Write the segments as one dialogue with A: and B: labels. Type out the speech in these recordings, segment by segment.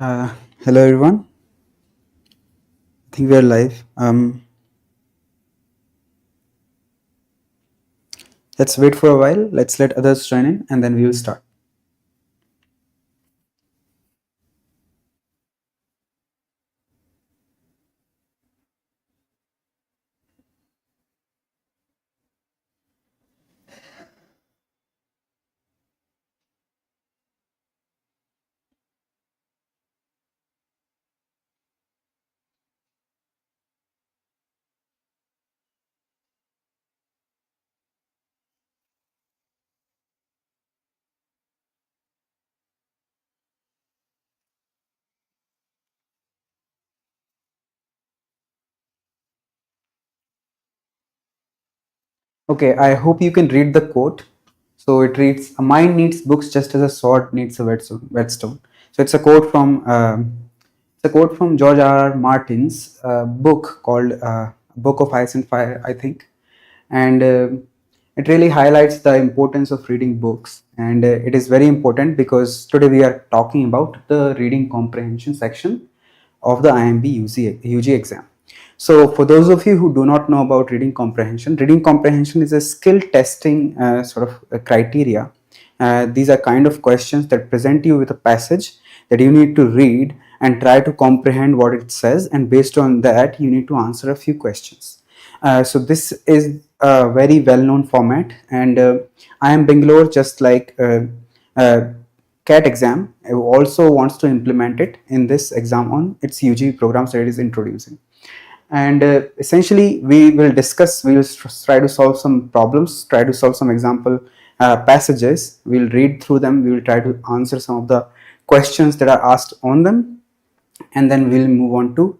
A: Hello everyone. I think we are live. Let's wait for a while. Let's let others join in, and then we will start. Okay, I hope you can read the quote. So it reads, "A mind needs books just as a sword needs a whetstone." So it's a quote from George R. R. Martin's book called Book of Ice and Fire, I think, and it really highlights the importance of reading books. And it is very important because today we are talking about the reading comprehension section of the IIMB UG exam. So, for those of you who do not know about reading comprehension is a skill testing sort of criteria. These are kind of questions that present you with a passage that you need to read and try to comprehend what it says, and based on that, you need to answer a few questions. So, this is a very well known format, and IIM Bangalore, just like CAT exam, also wants to implement it in this exam on its UG programs that it is introducing. And essentially we will try to solve some problems, try to solve some example passages. We'll read through them, we will try to answer some of the questions that are asked on them, and then we'll move on to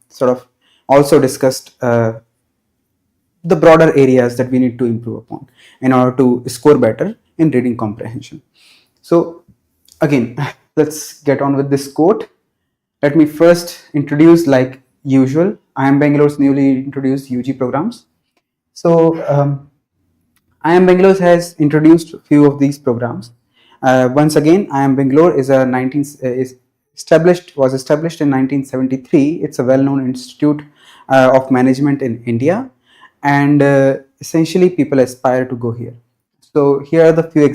A: sort of also discuss the broader areas that we need to improve upon in order to score better in reading comprehension. So again, let's get on with this quote. Let me first introduce, like usual, IIM Bangalore's newly introduced UG programs. So IIM Bangalore has introduced a few of these programs. Once again, IIM Bangalore is established in 1973. It's a well-known institute of management in India, and essentially people aspire to go here. So here are the few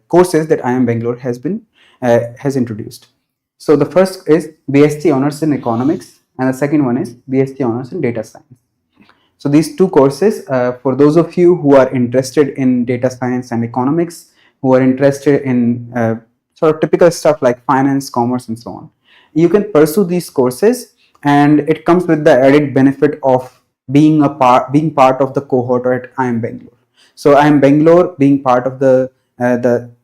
A: courses that IIM Bangalore has introduced. So the first is BSc Honors in Economics, and the second one is BSc Honors in Data Science. So these two courses, for those of you who are interested in data science and economics, who are interested in sort of typical stuff like finance, commerce, and so on, you can pursue these courses, and it comes with the added benefit of being part of the cohort at IIM Bangalore. So IIM Bangalore, being part of the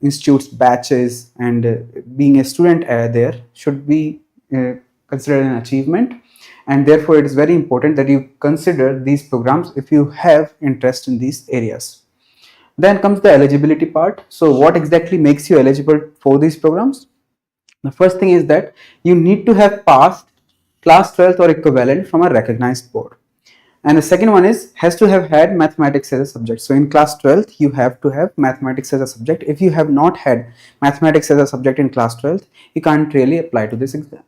A: institute's batches, and being a student there should be considered an achievement, and therefore it is very important that you consider these programs if you have interest in these areas. Then comes the eligibility part. So what exactly makes you eligible for these programs? The first thing is that you need to have passed class 12th or equivalent from a recognized board. And the second one is has to have had mathematics as a subject. So in class 12th, you have to have mathematics as a subject. If you have not had mathematics as a subject in class 12th, you can't really apply to this exam.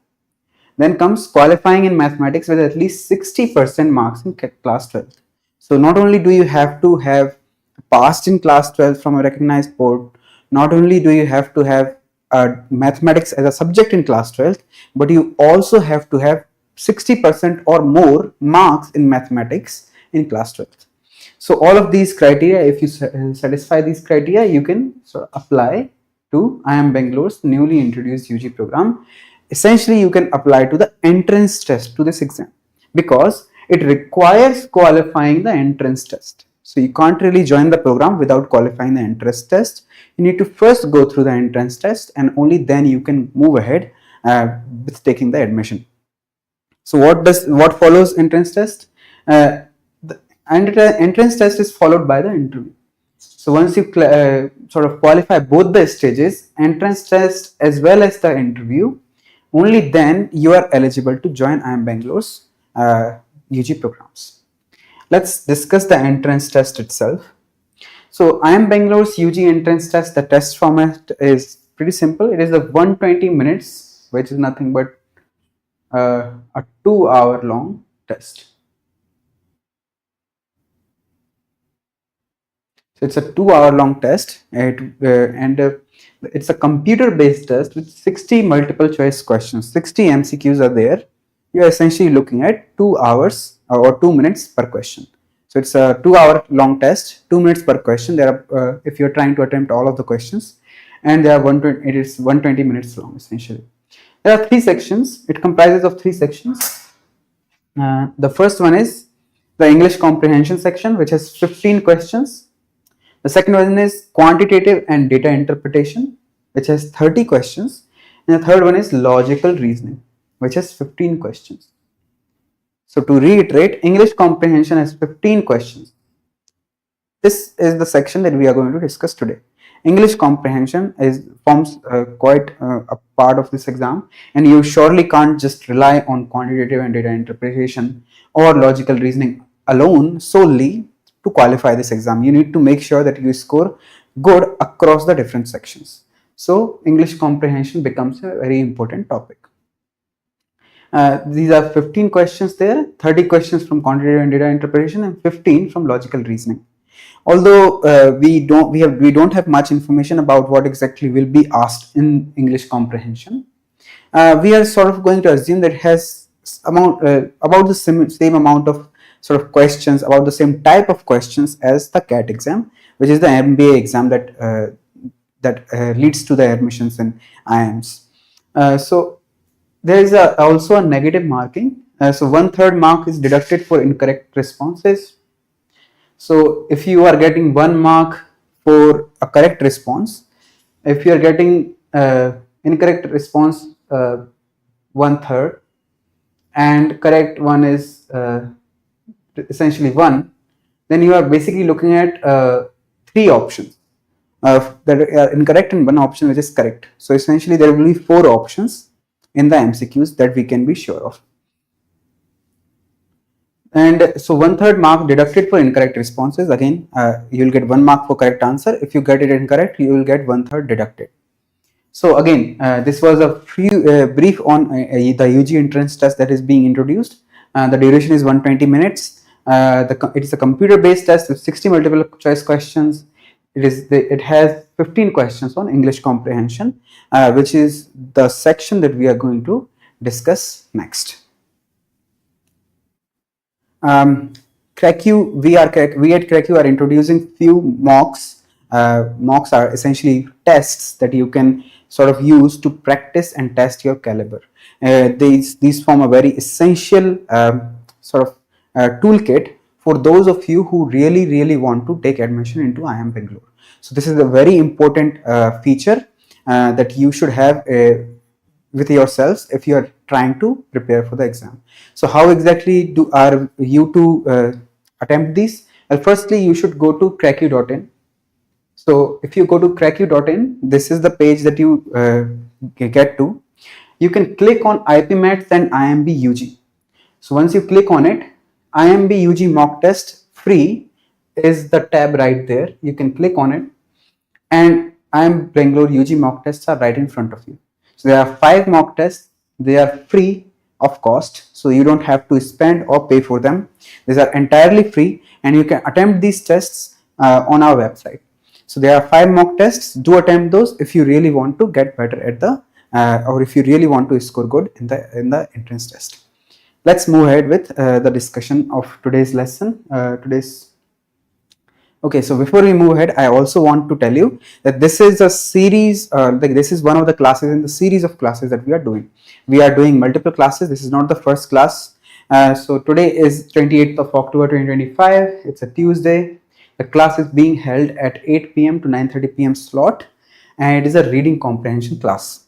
A: Then comes qualifying in mathematics with at least 60% marks in class 12th. So not only do you have to have passed in class 12th from a recognized board, not only do you have to have mathematics as a subject in class 12th, but you also have to have 60% or more marks in mathematics in class 12th. So all of these criteria, if you satisfy these criteria, you can sort of apply to IIM Bangalore's newly introduced UG program. Essentially, you can apply to the entrance test to this exam because it requires qualifying the entrance test. So you can't really join the program without qualifying the entrance test. You need to first go through the entrance test, and only then you can move ahead with taking the admission. So what follows entrance test? The entrance test is followed by the interview. So once you sort of qualify both the stages, entrance test as well as the interview, only then you are eligible to join IIM Bangalore's UG programs. Let's discuss the entrance test itself. So IIM Bangalore's UG entrance test, the test format is pretty simple. It is a 120 minutes, which is nothing but a 2-hour long test. So it's a 2-hour long test, and it's a computer based test with 60 multiple choice questions. 60 MCQs are there. You are essentially looking at 2 hours or 2 minutes per question. So it's a 2-hour long test, 2 minutes per question. There are, if you're trying to attempt all of the questions, and there are 120, it is 120 minutes long essentially. There are 3 sections. It comprises of 3 sections. The first one is the English comprehension section, which has 15 questions. The second one is quantitative and data interpretation, which has 30 questions. And the third one is logical reasoning, which has 15 questions. So to reiterate, English comprehension has 15 questions. This is the section that we are going to discuss today. English comprehension forms quite a part of this exam, and you surely can't just rely on quantitative and data interpretation or logical reasoning alone solely to qualify this exam. You need to make sure that you score good across the different sections. So English comprehension becomes a very important topic. These are 15 questions there, 30 questions from quantitative and data interpretation, and 15 from logical reasoning. Although we don't have much information about what exactly will be asked in English comprehension, we are sort of going to assume that it has about the same amount of sort of questions, about the same type of questions as the CAT exam, which is the MBA exam that leads to the admissions in IIMs. So there is also a negative marking. So 1/3 mark is deducted for incorrect responses. So if you are getting 1 mark for a correct response, if you are getting incorrect response 1/3, and correct one is essentially 1, then you are basically looking at 3 options that are incorrect and 1 option which is correct. So essentially there will be 4 options in the MCQs that we can be sure of. And so 1/3 mark deducted for incorrect responses. Again, you will get 1 mark for correct answer. If you get it incorrect, you will get 1/3 deducted. So again, this was a brief on the UG entrance test that is being introduced. The duration is 120 minutes. It is a computer-based test with 60 multiple choice questions. It has 15 questions on English comprehension, which is the section that we are going to discuss next. Cracku, we at Cracku are introducing few mocks. Mocks are essentially tests that you can sort of use to practice and test your caliber. These form a very essential sort of toolkit for those of you who really want to take admission into IIM Bangalore. So this is a very important feature that you should have with yourselves if you are trying to prepare for the exam. So how exactly are you to attempt this? Well, firstly, you should go to cracku.in. So if you go to cracku.in, this is the page that you get to. You can click on IP Maths and IIM B UG. So once you click on it, IIM B UG mock test free is the tab right there. You can click on it, and IIM Bangalore UG mock tests are right in front of you. So there are 5 mock tests. They are free of cost, so you don't have to spend or pay for them. These are entirely free, and you can attempt these tests on our website. So there are 5 mock tests. Do attempt those if you really want to get better at the or if you really want to score good in the entrance test. Let's move ahead with the discussion of today's lesson. Okay, so before we move ahead, I also want to tell you that this is a series, this is one of the classes in the series of classes that we are doing. We are doing multiple classes. This is not the first class. So today is 28th of October 2025. It's a Tuesday. The class is being held at 8 p.m. to 9:30 p.m. slot, and it is a reading comprehension class.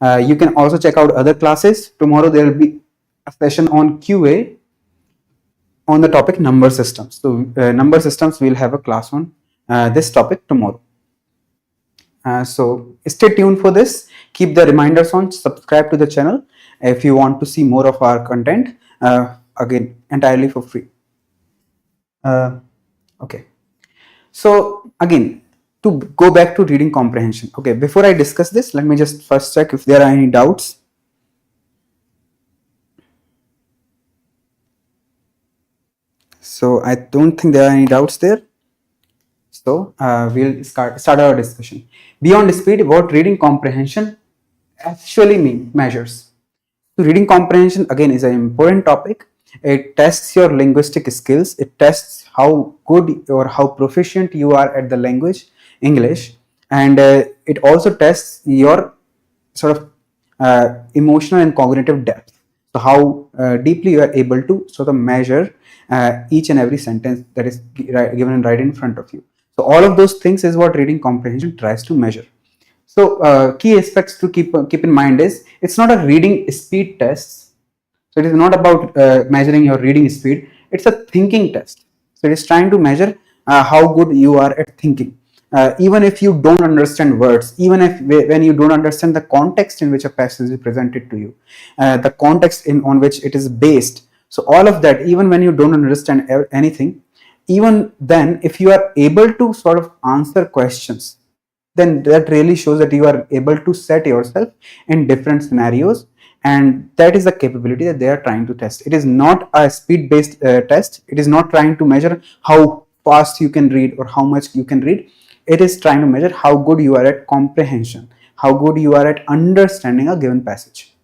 A: You can also check out other classes. Tomorrow there will be a session on QA on the topic number systems. So number systems, we'll have a class on this topic tomorrow. So stay tuned for this. Keep the reminders on. Subscribe to the channel if you want to see more of our content, again entirely for free. Okay, so again, to go back to reading comprehension. Okay, before I discuss this, let me just first check if there are any doubts. So I don't think there are any doubts there. So we'll start our discussion. Beyond speed, what reading comprehension actually measures. So reading comprehension again is an important topic. It tests your linguistic skills. It tests how good or how proficient you are at the language English, and it also tests your sort of emotional and cognitive depth. So how deeply you are able to sort of measure each and every sentence that is given right in front of you. So all of those things is what reading comprehension tries to measure. So key aspects to keep in mind is it's not a reading speed test. So it is not about measuring your reading speed. It's a thinking test. So it is trying to measure how good you are at thinking. Even if you don't understand words, even if when you don't understand the context in which a passage is presented to you, the context on which it is based. So all of that, even when you don't understand anything, even then, if you are able to sort of answer questions, then that really shows that you are able to set yourself in different scenarios, and that is the capability that they are trying to test. It is not a speed based test. It is not trying to measure how fast you can read or how much you can read. It is trying to measure how good you are at comprehension, how good you are at understanding a given passage.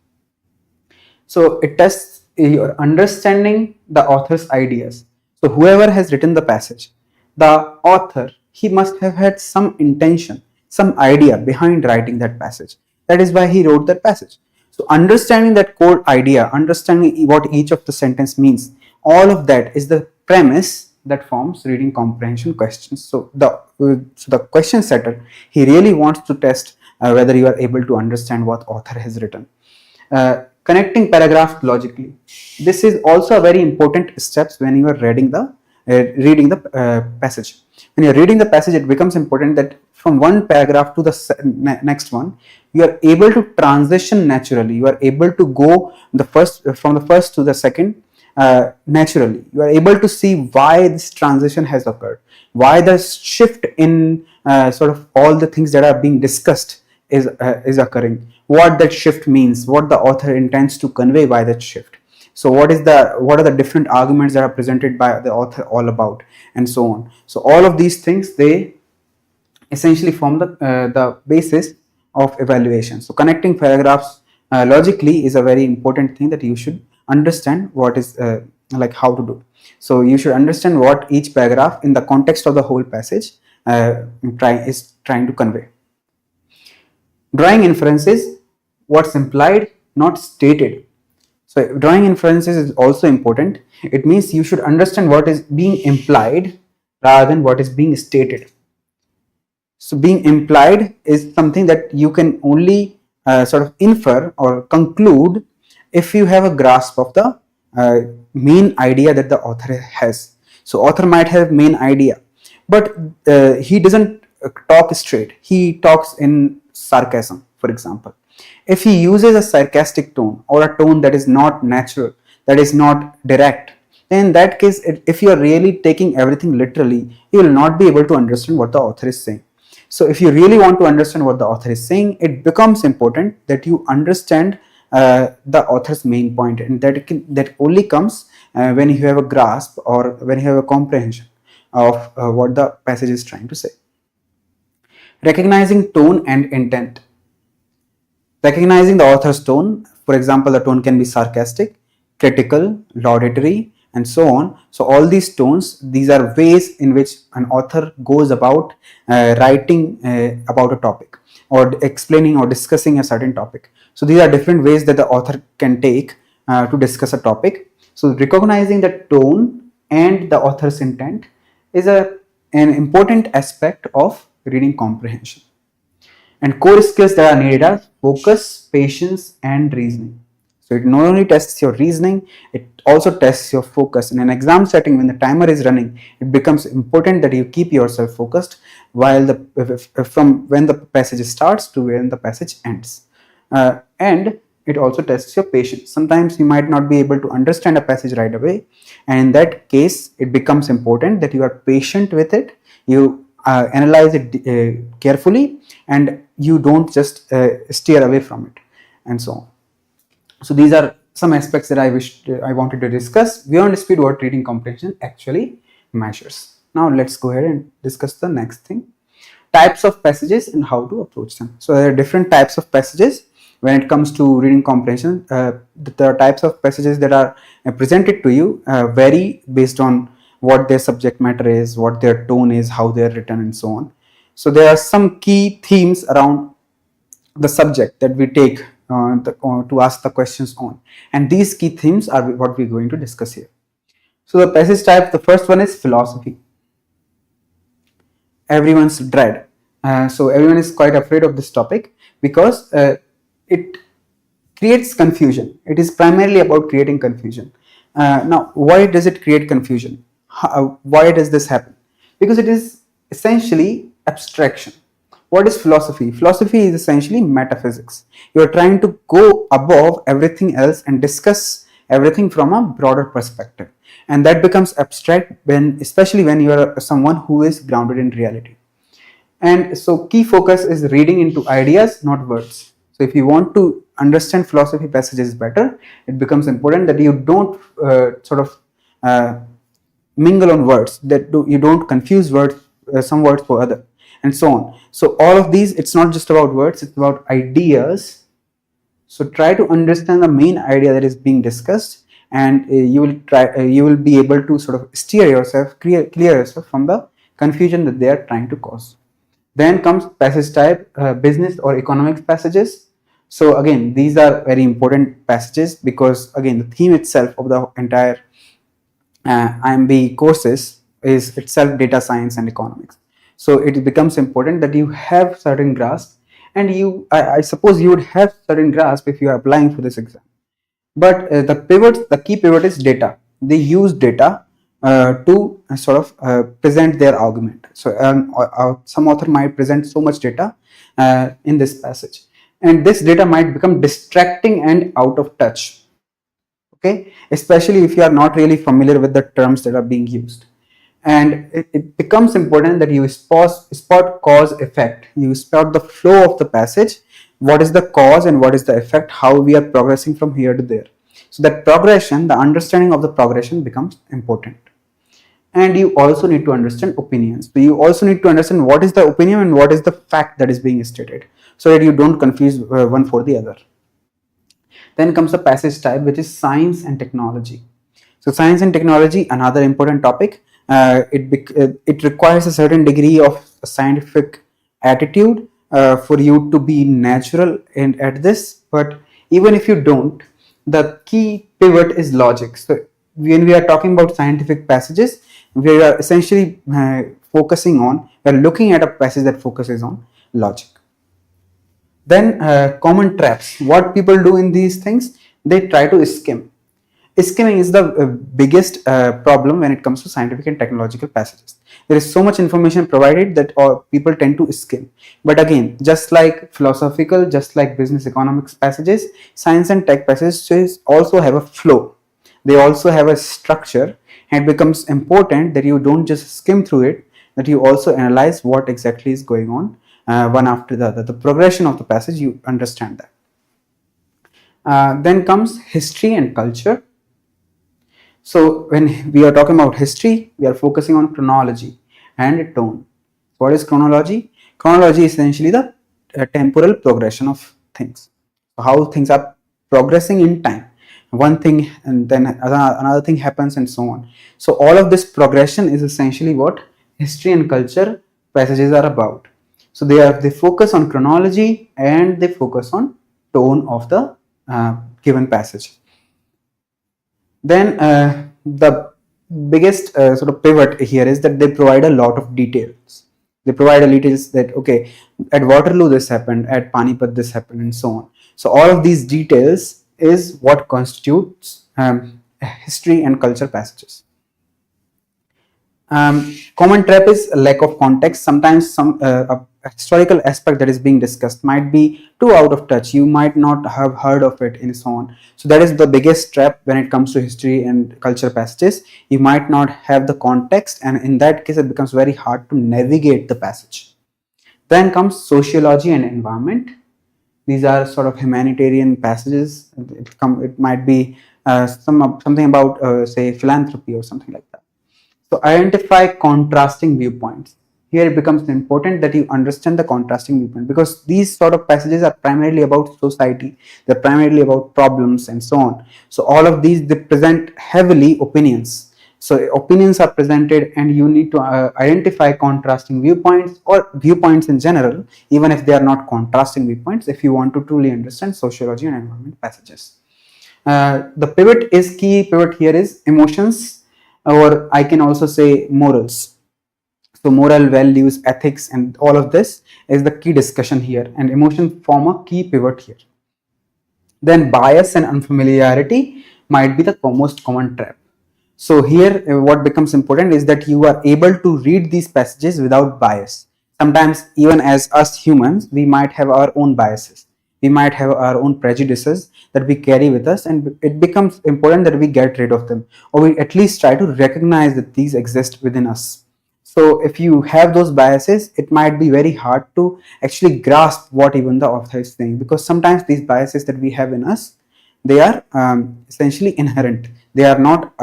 A: So it tests your understanding the author's ideas. So whoever has written the passage, the author, he must have had some intention, some idea behind writing that passage. That is why he wrote that passage. So understanding that core idea, understanding what each of the sentence means, all of that is the premise that forms reading comprehension questions. So the question setter, he really wants to test whether you are able to understand what author has written. Connecting paragraphs logically. This is also a very important steps when you are reading the passage. When you are reading the passage, it becomes important that from one paragraph to the next one, you are able to transition naturally. You are able to go from the first to the second naturally. You are able to see why this transition has occurred, why the shift in sort of all the things that are being discussed is occurring, what that shift means, what the author intends to convey by that shift. So what are the different arguments that are presented by the author all about, and so on. So all of these things, they essentially form the basis of evaluation. So connecting paragraphs logically is a very important thing that you should understand what is like how to do. So you should understand what each paragraph in the context of the whole passage is trying to convey. Drawing inferences, what's implied, not stated. So drawing inferences is also important. It means you should understand what is being implied rather than what is being stated. So being implied is something that you can only sort of infer or conclude if you have a grasp of the main idea that the author has. So author might have main idea, but he doesn't talk straight. He talks in sarcasm, for example. If he uses a sarcastic tone or a tone that is not natural, that is not direct, then in that case, if you are really taking everything literally, you will not be able to understand what the author is saying. So if you really want to understand what the author is saying, it becomes important that you understand the author's main point, and that only comes when you have a grasp or when you have a comprehension of what the passage is trying to say. Recognizing tone and intent. Recognizing the author's tone, for example, the tone can be sarcastic, critical, laudatory, and so on. So all these tones, these are ways in which an author goes about writing about a topic or explaining or discussing a certain topic. So these are different ways that the author can take to discuss a topic. So recognizing the tone and the author's intent is an important aspect of reading comprehension. And core skills that are needed are focus, patience, and reasoning. So it not only tests your reasoning, it also tests your focus. In an exam setting, when the timer is running, it becomes important that you keep yourself focused while from when the passage starts to when the passage ends. And it also tests your patience. Sometimes you might not be able to understand a passage right away, and in that case, it becomes important that you are patient with it. You analyze it carefully, and you don't just steer away from it, and so on. So these are some aspects that I wanted to discuss beyond speed what reading comprehension actually measures. Now let's go ahead and discuss the next thing, types of passages and how to approach them. So there are different types of passages when it comes to reading comprehension. The types of passages that are presented to you vary based on what their subject matter is, what their tone is, how they are written, and so on. So there are some key themes around the subject that we take to ask the questions on, and these key themes are what we're going to discuss here. So the passage type, the first one is philosophy, everyone's dread. So everyone is quite afraid of this topic because it creates confusion. It is primarily about creating confusion. Now, why does it create confusion? Why does this happen? Because it is essentially abstraction. What is philosophy? Philosophy is essentially metaphysics. You are trying to go above everything else and discuss everything from a broader perspective, and that becomes abstract when, especially when you are someone who is grounded in reality. And so key focus is reading into ideas, not words. So if you want to understand philosophy passages better, it becomes important that you don't mingle on words, that you don't confuse words, some words for other, and so on. So all of these, it's not just about words, it's about ideas. So try to understand the main idea that is being discussed, and you will be able to sort of steer yourself, clear yourself from the confusion that they are trying to cause. Then comes passage type, business or economics passages. So again, these are very important passages because again, the theme itself of the entire IIMB courses is itself data science and economics. So it becomes important that you have certain grasp, and I suppose you would have certain grasp if you are applying for this exam. But the key pivot is data. They use data to sort of present their argument. So some author might present so much data in this passage, and this data might become distracting and out of touch. Okay, especially if you are not really familiar with the terms that are being used. And it becomes important that you spot cause effect. You spot the flow of the passage. What is the cause and what is the effect? How we are progressing from here to there. So that progression, the understanding of the progression becomes important. And you also need to understand opinions. So you also need to understand what is the opinion and what is the fact that is being stated, so that you don't confuse one for the other. Then comes the passage type, which is science and technology. So science and technology, another important topic. It requires a certain degree of scientific attitude for you to be natural at this. But even if you don't, the key pivot is logic. So when we are talking about scientific passages, we are essentially we are looking at a passage that focuses on logic. Then common traps. What people do in these things, they try to skim. Skimming is the biggest problem when it comes to scientific and technological passages. There is so much information provided that people tend to skim. But again, just like philosophical, just like business economics passages, science and tech passages also have a flow. They also have a structure, and it becomes important that you don't just skim through it, that you also analyze what exactly is going on one after the other. The progression of the passage, you understand that. Then comes history and culture. So when we are talking about history, we are focusing on chronology and tone. What is chronology? Chronology is essentially the temporal progression of things. So how things are progressing in time. One thing and then another thing happens, and so on. So all of this progression is essentially what history and culture passages are about. So they focus on chronology and they focus on tone of the given passage. Then the biggest sort of pivot here is that they provide a lot of details. They provide a details that, okay, at Waterloo this happened, at Panipat this happened, and so on. So all of these details is what constitutes history and culture passages. Common trap is a lack of context. Sometimes some a historical aspect that is being discussed might be too out of touch. You might not have heard of it and so on. So that is the biggest trap when it comes to history and culture passages. You might not have the context, and in that case, it becomes very hard to navigate the passage. Then comes sociology and environment. These are sort of humanitarian passages. It might be something about, say, philanthropy or something like that. So identify contrasting viewpoints. Here it becomes important that you understand the contrasting viewpoint, because these sort of passages are primarily about society, they're primarily about problems and so on. So all of these, they present heavily opinions. So opinions are presented and you need to identify contrasting viewpoints or viewpoints in general, even if they are not contrasting viewpoints, if you want to truly understand sociology and environment passages. The key pivot here is emotions, or I can also say morals. So moral, values, ethics, and all of this is the key discussion here, and emotion form a key pivot here. Then bias and unfamiliarity might be the most common trap. So here what becomes important is that you are able to read these passages without bias. Sometimes even as us humans, we might have our own biases. We might have our own prejudices that we carry with us, and it becomes important that we get rid of them, or we at least try to recognize that these exist within us. So if you have those biases, it might be very hard to actually grasp what even the author is saying, because sometimes these biases that we have in us, they are essentially inherent. They are not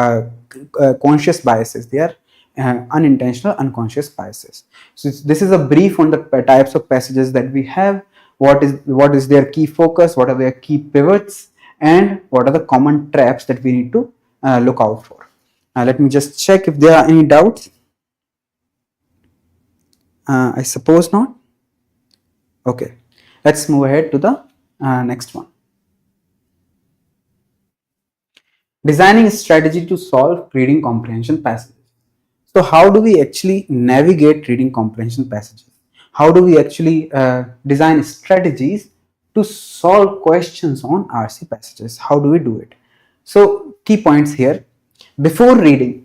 A: conscious biases. They are unintentional, unconscious biases. So this is a brief on the types of passages that we have. What is their key focus? What are their key pivots? And what are the common traps that we need to look out for? Let me just check if there are any doubts. I suppose not. Okay, let's move ahead to the next one. Designing a strategy to solve reading comprehension passages. So how do we actually navigate reading comprehension passages? How do we actually design strategies to solve questions on RC passages? How do we do it? So key points here. Before you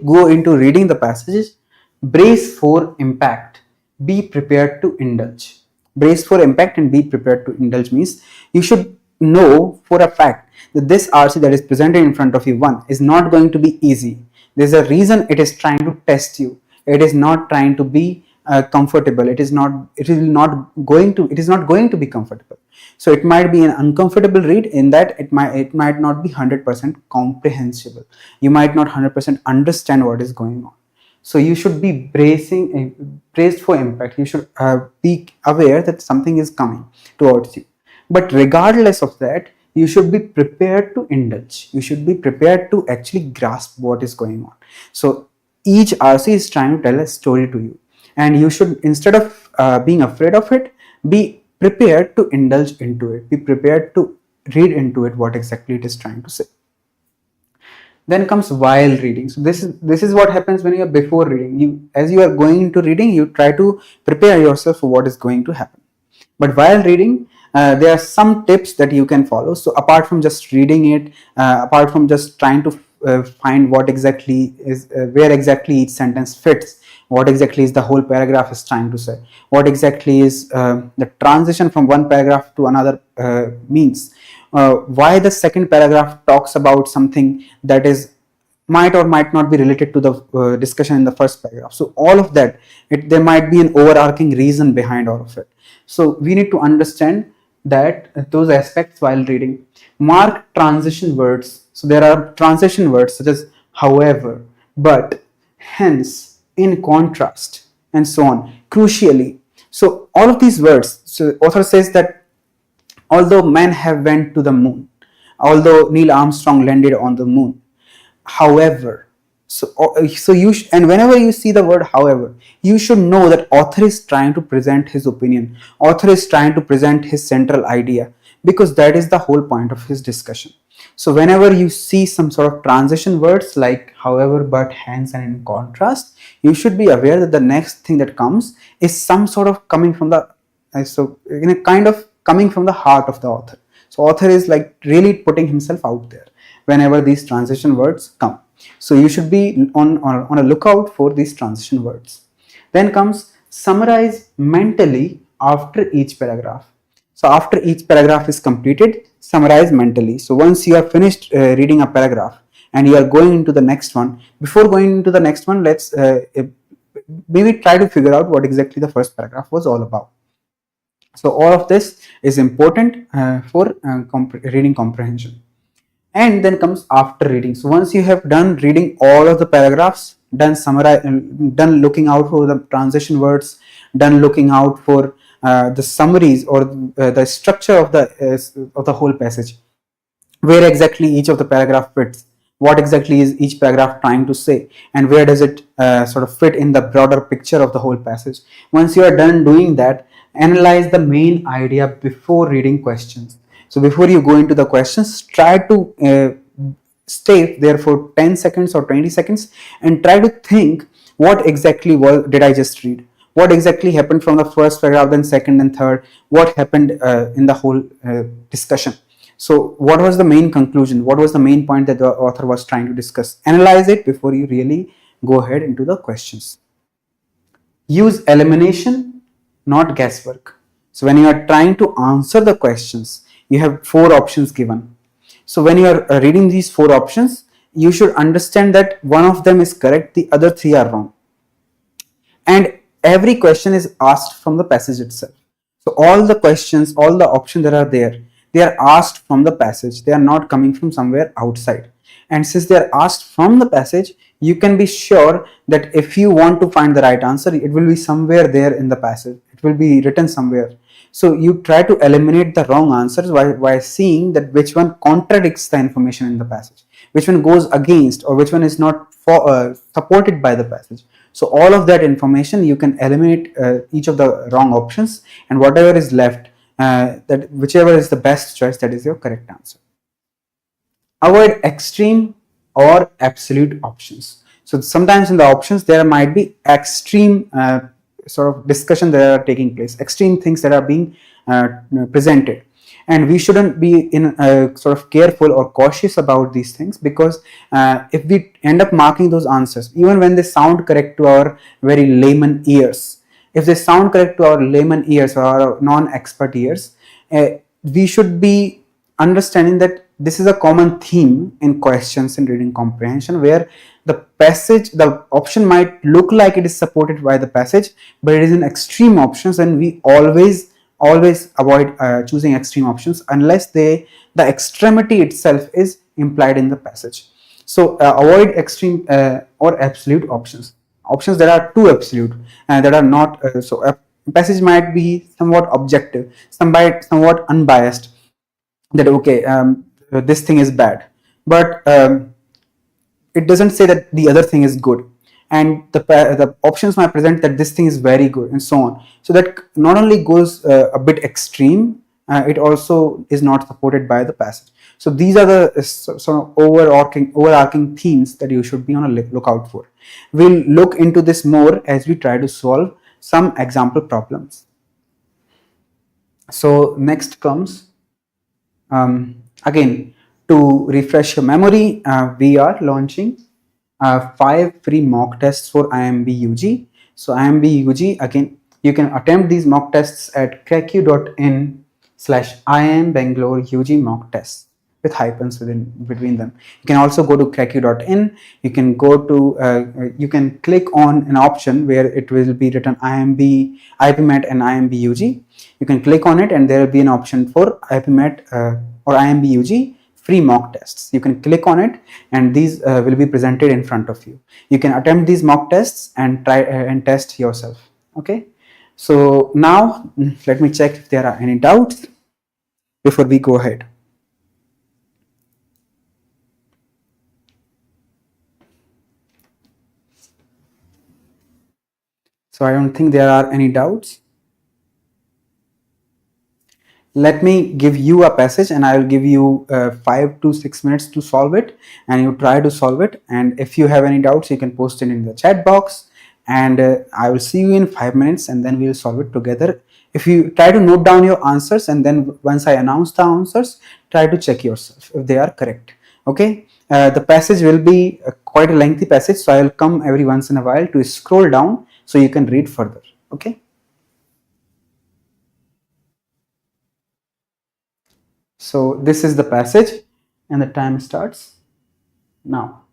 A: go into reading the passages, brace for impact. Be prepared to indulge. Brace for impact and be prepared to indulge means you should know for a fact that this RC that is presented in front of you, one, is not going to be easy. There's a reason it is trying to test you. It is not trying to be comfortable. It is not going to be comfortable. So it might be an uncomfortable read, in that it might not be 100% comprehensible. You might not 100% understand what is going on. So you should be braced for impact. You should be aware that something is coming towards you. But regardless of that, you should be prepared to indulge. You should be prepared to actually grasp what is going on. So each RC is trying to tell a story to you, and you should, instead of being afraid of it, be prepared to indulge into it. Be prepared to read into it what exactly it is trying to say. Then comes while reading. So this is what happens when you are before reading. As you are going into reading, you try to prepare yourself for what is going to happen. But while reading, there are some tips that you can follow. So apart from just reading it, apart from just trying to find what exactly is where exactly each sentence fits, what exactly is the whole paragraph is trying to say, what exactly is the transition from one paragraph to another means, why the second paragraph talks about something that is might or might not be related to the discussion in the first paragraph. So all of that, there might be an overarching reason behind all of it. So we need to understand that those aspects while reading. Mark transition words. So there are transition words such as however, but, hence, in contrast, and so on. Crucially. So all of these words. So the author says that although men have went to the moon, although Neil Armstrong landed on the moon, however, and whenever you see the word however, you should know that author is trying to present his opinion. Author is trying to present his central idea, because that is the whole point of his discussion. So whenever you see some sort of transition words like however, but, hence, and in contrast, you should be aware that the next thing that comes is some sort of coming from the coming from the heart of the author. So author is like really putting himself out there whenever these transition words come. So you should be on a lookout for these transition words. Then comes summarize mentally after each paragraph. So after each paragraph is completed, summarize mentally. So once you are finished reading a paragraph and you are going into the next one, before going into the next one, let's maybe try to figure out what exactly the first paragraph was all about. So all of this is important for reading comprehension. And then comes after reading. So once you have done reading all of the paragraphs, done summarize, done looking out for the transition words, done looking out for the summaries or the structure of the whole passage, where exactly each of the paragraph fits, what exactly is each paragraph trying to say, and where does it sort of fit in the broader picture of the whole passage. Once you are done doing that, analyze the main idea before reading questions. So before you go into the questions, try to stay there for 10 seconds or 20 seconds and try to think what exactly did I just read, what exactly happened from the first paragraph, then second and third, what happened in the whole discussion. So what was the main conclusion? What was the main point that the author was trying to discuss? Analyze it before you really go ahead into the questions. Use elimination, not guesswork. So when you are trying to answer the questions, you have 4 options given. So when you are reading these 4 options, you should understand that one of them is correct, the other 3 are wrong. And every question is asked from the passage itself. So all the questions, all the options that are there, they are asked from the passage. They are not coming from somewhere outside. And since they are asked from the passage, you can be sure that if you want to find the right answer, it will be somewhere there in the passage. It will be written somewhere. So you try to eliminate the wrong answers by seeing that which one contradicts the information in the passage, which one goes against, or which one is not supported by the passage. So all of that information you can eliminate each of the wrong options, and whatever is left, that whichever is the best choice, that is your correct answer. Avoid extreme or absolute options. So sometimes in the options there might be extreme sort of discussion that are taking place, extreme things that are being presented, and we shouldn't be in sort of careful or cautious about these things, because if we end up marking those answers, even when they sound correct to our very layman ears, if they sound correct to our layman ears or our non-expert ears, we should be understanding that this is a common theme in questions in reading comprehension, where the passage, the option might look like it is supported by the passage, but it is in extreme options, and we always avoid choosing extreme options unless the extremity itself is implied in the passage. So avoid extreme or absolute options that are too absolute and that are not so a passage might be somewhat objective, somewhat unbiased, that okay, this thing is bad, but it doesn't say that the other thing is good, and the options might present that this thing is very good, and so on. So that not only goes a bit extreme, it also is not supported by the passage. So these are the sort of overarching themes that you should be on a lookout for. We'll look into this more as we try to solve some example problems. So next comes again, to refresh your memory, we are launching 5 free mock tests for IIMB UG. So IIMB UG, again, you can attempt these mock tests at cracku.in/IIM Bangalore UG mock tests with hyphens between them. You can also go to cracku.in. You can go to you can click on an option where it will be written IIMB, IPMET and IIMB UG. You can click on it and there will be an option for IPMET or IIMB UG free mock tests. You can click on it and these will be presented in front of you. You can attempt these mock tests and try and test yourself. Okay. So now let me check if there are any doubts before we go ahead. So I don't think there are any doubts. Let me give you a passage and I will give you 5 to 6 minutes to solve it, and you try to solve it, and if you have any doubts you can post it in the chat box, and I will see you in 5 minutes and then we will solve it together. If you try to note down your answers, and then once I announce the answers, try to check yourself if they are correct. Okay, The passage will be quite a lengthy passage, so I will come every once in a while to scroll down so you can read further. Okay. So this is the passage, and the time starts now.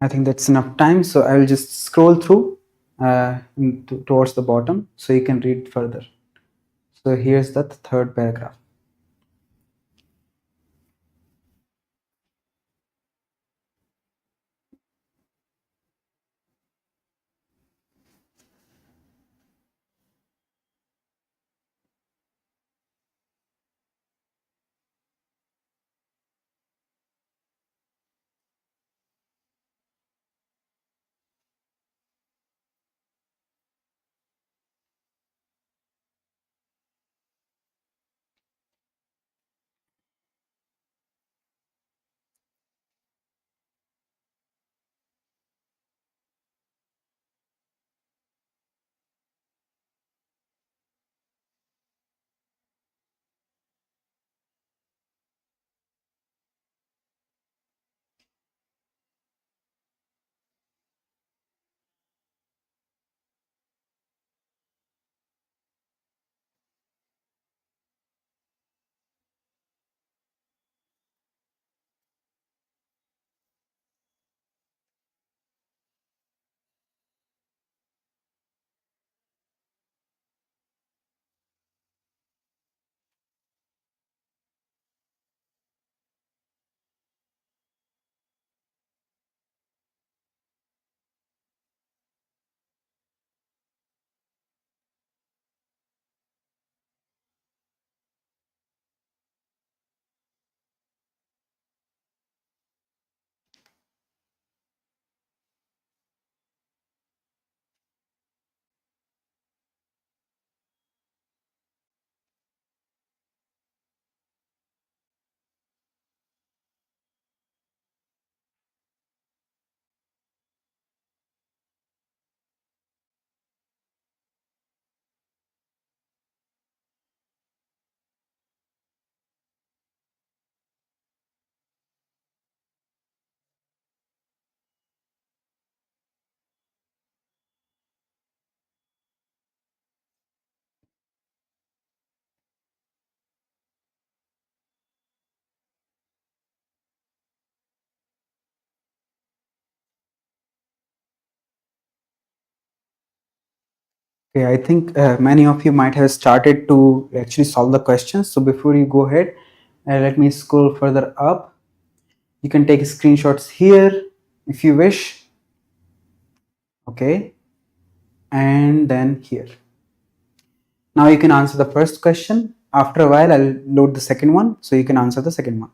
A: I think that's enough time, so I will just scroll through towards the bottom so you can read further. So here's the third paragraph. Okay, I think many of you might have started to actually solve the questions. So before you go ahead, let me scroll further up. You can take screenshots here if you wish. Okay. and then here. Now you can answer the first question. After a while, I'll load the second one, so you can answer the second one.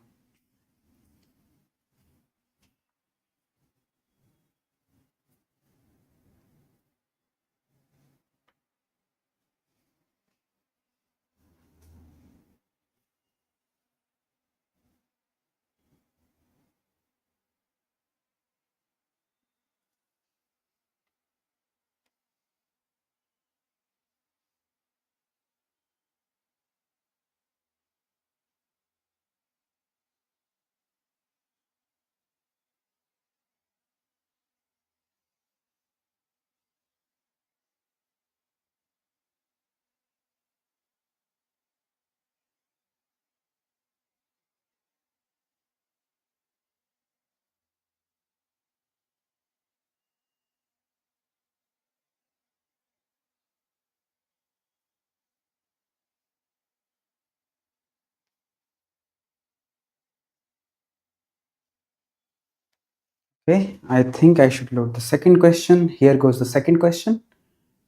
A: Okay, I think I should load the second question. Here goes the second question.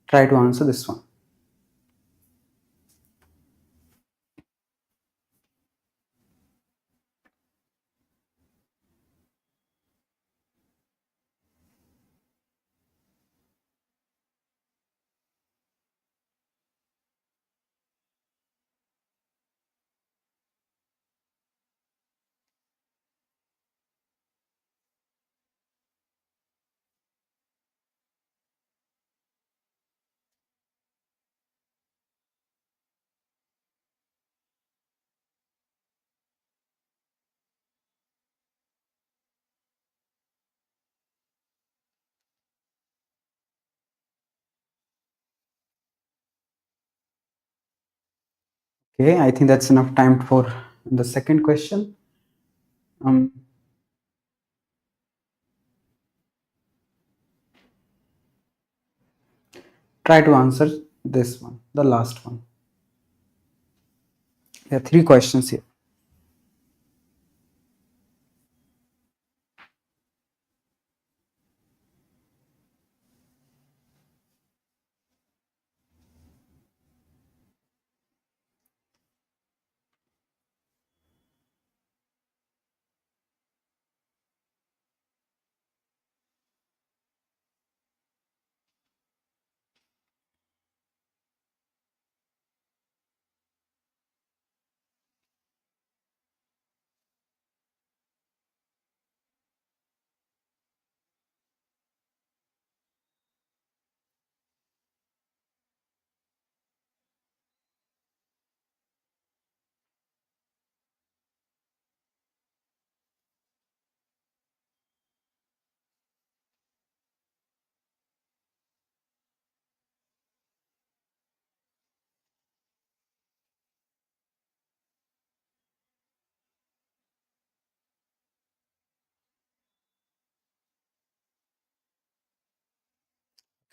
A: Try to answer this one. Okay, I think that's enough time for the second question. Um, Try to answer this one, the last one. There are three questions here.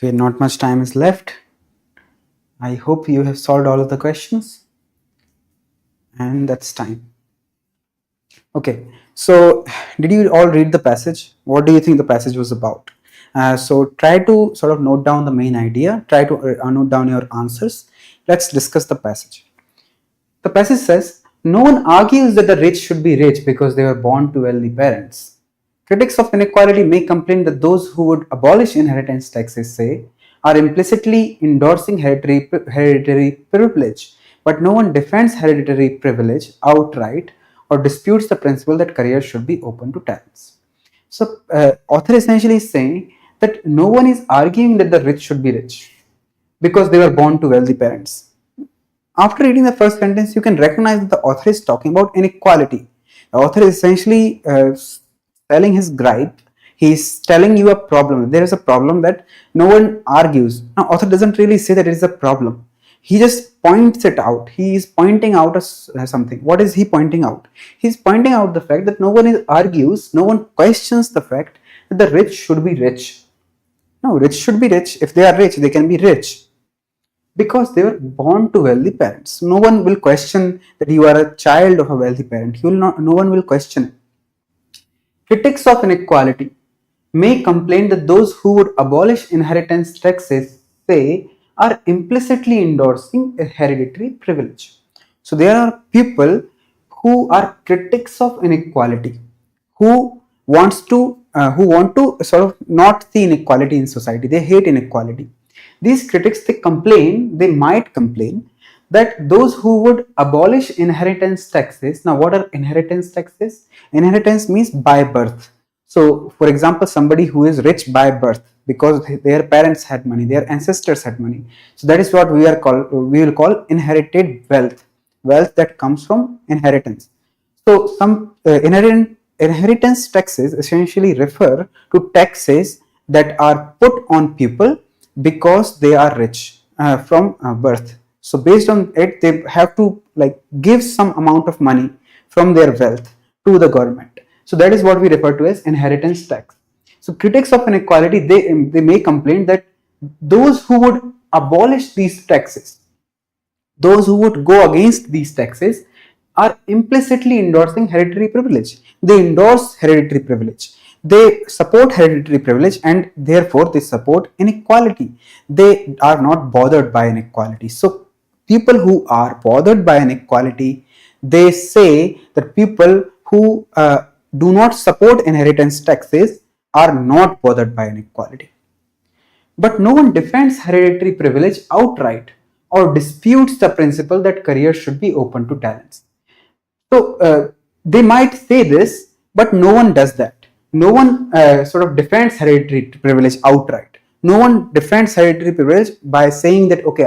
A: Okay, not much time is left. I hope you have solved all of the questions, and that's time. Okay, so did you all read the passage? What do you think the passage was about? So try to sort of note down the main idea, try to note down your answers. Let's discuss the passage. The passage says, no one argues that the rich should be rich because they were born to wealthy parents. Critics of inequality may complain that those who would abolish inheritance taxes, say, are implicitly endorsing hereditary privilege, but no one defends hereditary privilege outright or disputes the principle that careers should be open to talents. So, author essentially is saying that no one is arguing that the rich should be rich because they were born to wealthy parents. After reading the first sentence, you can recognize that the author is talking about inequality. The author is essentially telling his gripe. He is telling you a problem. There is a problem that no one argues. Now, author doesn't really say that it is a problem. He just points it out. He is pointing out something. What is he pointing out? He is pointing out the fact that no one argues, no one questions the fact that the rich should be rich. No, rich should be rich. If they are rich, they can be rich because they were born to wealthy parents. No one will question that you are a child of a wealthy parent. You will not. No one will question it. Critics of inequality may complain that those who would abolish inheritance taxes, say are implicitly endorsing a hereditary privilege. So there are people who are critics of inequality, who who want to sort of not see inequality in society. They hate inequality. These critics, they might complain that those who would abolish inheritance taxes. Now, what are inheritance taxes? Inheritance means by birth. So, for example, somebody who is rich by birth because their parents had money, their ancestors had money. So that is what we will call inherited wealth, wealth that comes from inheritance. So some inheritance taxes essentially refer to taxes that are put on people because they are rich from birth. So based on it, they have to like give some amount of money from their wealth to the government. So that is what we refer to as inheritance tax. So critics of inequality, they may complain that those who would abolish these taxes, those who would go against these taxes, are implicitly endorsing hereditary privilege. They endorse hereditary privilege. They support hereditary privilege and therefore they support inequality. They are not bothered by inequality. So people who are bothered by inequality, they say that people who do not support inheritance taxes are not bothered by inequality. But no one defends hereditary privilege outright or disputes the principle that careers should be open to talents. So they might say this, but no one does that. No one sort of defends hereditary privilege outright. No one defends hereditary privilege by saying that, okay,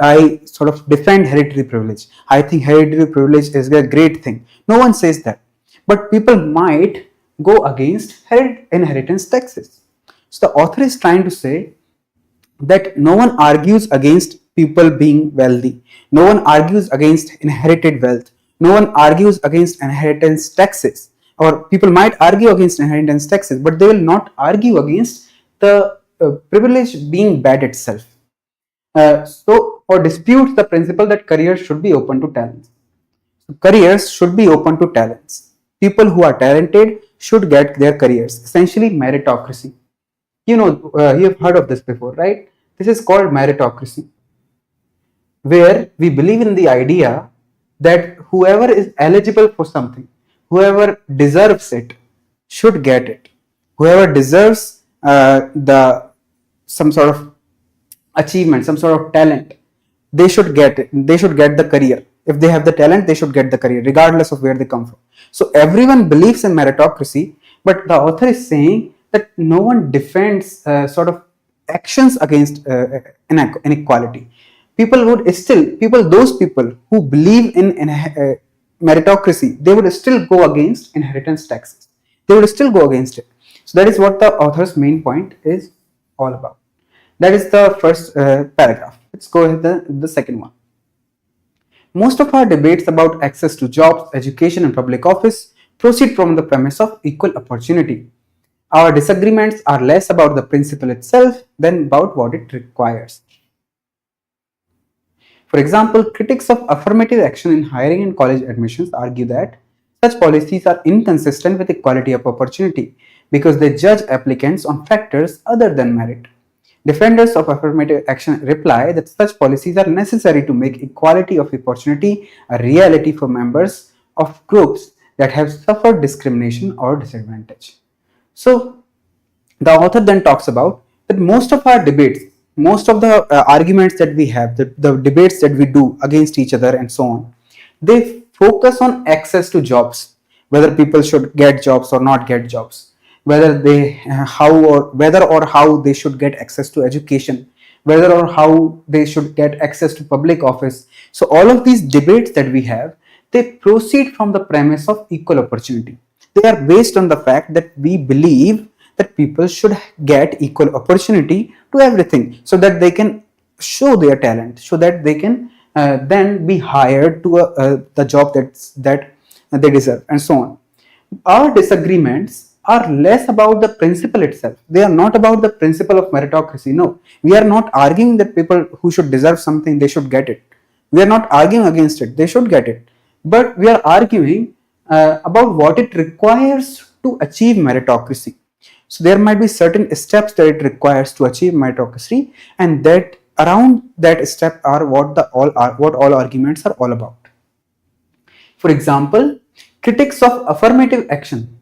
A: I sort of defend hereditary privilege. I think hereditary privilege is a great thing. No one says that. But people might go against inheritance taxes. So the author is trying to say that no one argues against people being wealthy. No one argues against inherited wealth. No one argues against inheritance taxes. Or people might argue against inheritance taxes, but they will not argue against the privilege being bad itself. Or disputes the principle that careers should be open to talents. So careers should be open to talents. People who are talented should get their careers. Essentially, meritocracy. You have heard of this before, right? This is called meritocracy, where we believe in the idea that whoever is eligible for something, whoever deserves it, should get it. Whoever deserves the some sort of achievement, some sort of talent, they should get it. They should get the career. If they have the talent, they should get the career, regardless of where they come from. So everyone believes in meritocracy, but the author is saying that no one defends sort of actions against inequality. Those people who believe in meritocracy, they would still go against inheritance taxes. They would still go against it. So that is what the author's main point is all about. That is the first paragraph. Let's go ahead the second one. Most of our debates about access to jobs, education, and public office proceed from the premise of equal opportunity. Our disagreements are less about the principle itself than about what it requires. For example, critics of affirmative action in hiring and college admissions argue that such policies are inconsistent with equality of opportunity because they judge applicants on factors other than merit. Defenders of affirmative action reply that such policies are necessary to make equality of opportunity a reality for members of groups that have suffered discrimination or disadvantage. So, the author then talks about that most of our debates, most of the arguments that we have, the debates that we do against each other and so on, they focus on access to jobs, whether people should get jobs or not get jobs, whether or how they should get access to education, whether or how they should get access to public office. So all of these debates that we have, they proceed from the premise of equal opportunity. They are based on the fact that we believe that people should get equal opportunity to everything so that they can show their talent, so that they can then be hired to the job that they deserve and so on. Our disagreements are less about the principle itself. They are not about the principle of meritocracy. No, we are not arguing that people who should deserve something, they should get it. We are not arguing against it. They should get it. But we are arguing about what it requires to achieve meritocracy. So there might be certain steps that it requires to achieve meritocracy, and that around that step are what all arguments are all about. For example, critics of affirmative action.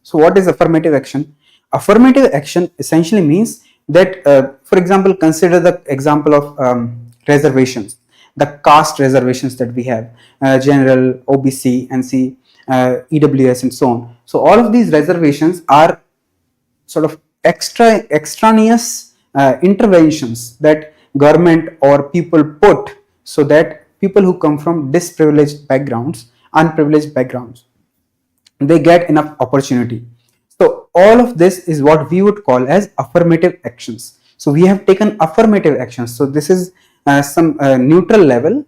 A: So what is affirmative action? Affirmative action essentially means that, for example, consider the example of reservations, the caste reservations that we have, general, OBC, NC, EWS, and so on. So all of these reservations are sort of extraneous interventions that government or people put so that people who come from disprivileged backgrounds, unprivileged backgrounds, they get enough opportunity. So all of this is what we would call as affirmative actions. So we have taken affirmative actions. So this is some neutral level,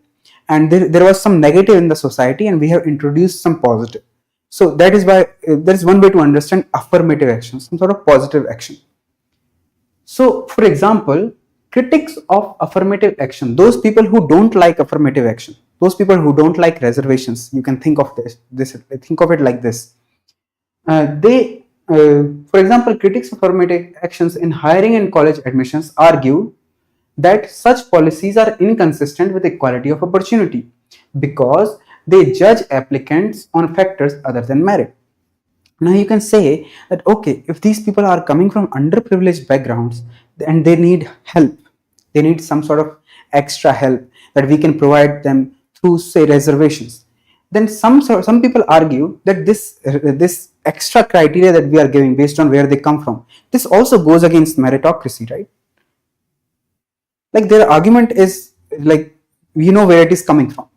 A: and there was some negative in the society, and we have introduced some positive. So that is why there is one way to understand affirmative action, some sort of positive action. So for example, critics of affirmative action, those people who don't like affirmative action, those people who don't like reservations, you can think of think of it like this. For example, critics of affirmative actions in hiring and college admissions argue that such policies are inconsistent with equality of opportunity because they judge applicants on factors other than merit. Now you can say that, okay, if these people are coming from underprivileged backgrounds and they need help, they need some sort of extra help that we can provide them through, say, reservations, then some people argue that this extra criteria that we are giving based on where they come from, this also goes against meritocracy, right? Like their argument is like, we know where it is coming from.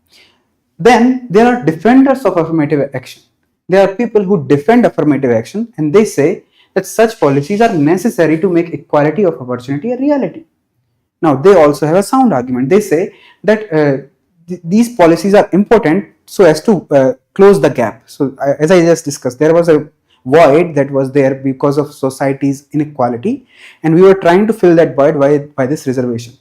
A: Then there are defenders of affirmative action. There are people who defend affirmative action, and they say that such policies are necessary to make equality of opportunity a reality. Now they also have a sound argument. They say that these policies are important so as to close the gap. So as I just discussed, there was a void that was there because of society's inequality, and we were trying to fill that void by this reservation.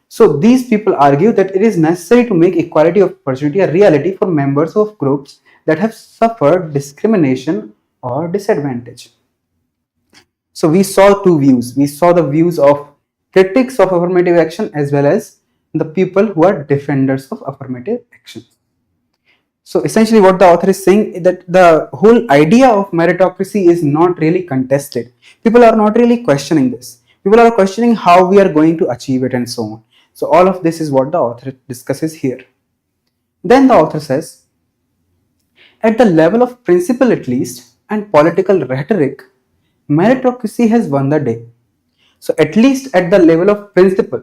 A: So these people argue that it is necessary to make equality of opportunity a reality for members of groups that have suffered discrimination or disadvantage. So we saw two views. We saw the views of critics of affirmative action as well as the people who are defenders of affirmative action. So essentially what the author is saying is that the whole idea of meritocracy is not really contested. People are not really questioning this. People are questioning how we are going to achieve it and so on. So all of this is what the author discusses here. Then the author says, at the level of principle at least and political rhetoric, meritocracy has won the day. So at least at the level of principle,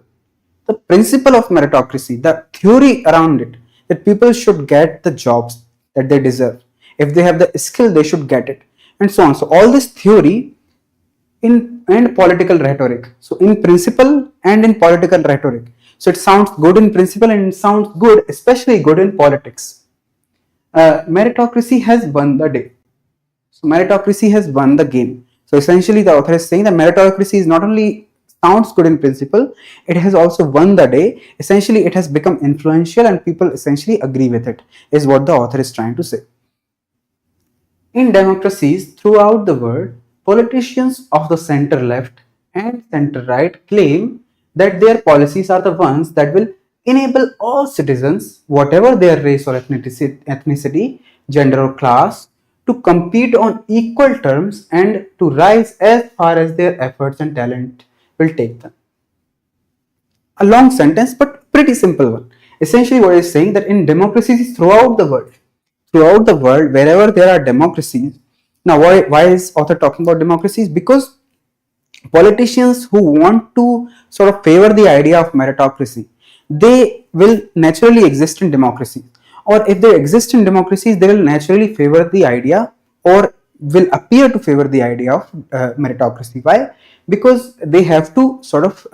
A: the principle of meritocracy, the theory around it, that people should get the jobs that they deserve. If they have the skill, they should get it, and so on. So all this theory and political rhetoric. So in principle and in political rhetoric. So it sounds good in principle and it sounds good, especially good in politics. Meritocracy has won the day. So meritocracy has won the game. So essentially the author is saying that meritocracy is not only sounds good in principle, it has also won the day. Essentially it has become influential and people essentially agree with it, is what the author is trying to say. In democracies throughout the world, politicians of the center left and center right claim that their policies are the ones that will enable all citizens, whatever their race or ethnicity, gender or class, to compete on equal terms and to rise as far as their efforts and talent will take them. A long sentence, but pretty simple one. Essentially what is saying that in democracies throughout the world, wherever there are democracies. Now why is author talking about democracies? Because politicians who want to sort of favor the idea of meritocracy, they will naturally exist in democracies, or if they exist in democracies, they will naturally favor the idea or will appear to favor the idea of meritocracy. Why? Because they have to sort of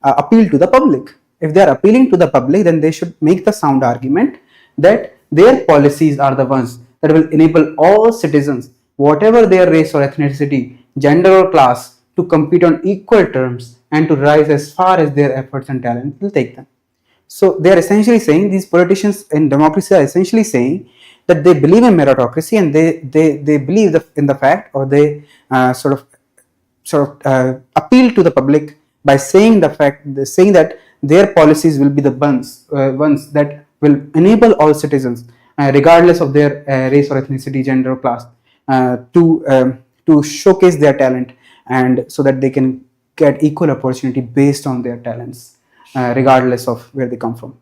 A: appeal to the public. If they are appealing to the public, then they should make the sound argument that their policies are the ones that will enable all citizens, whatever their race or ethnicity, gender or class, to compete on equal terms and to rise as far as their efforts and talent will take them. So they are essentially saying, these politicians in democracy are essentially saying that they believe in meritocracy and they believe in the fact, or they sort of appeal to the public by saying that their policies will be the ones that will enable all citizens, regardless of their race or ethnicity, gender or class, to showcase their talent, and so that they can get equal opportunity based on their talents, regardless of where they come from.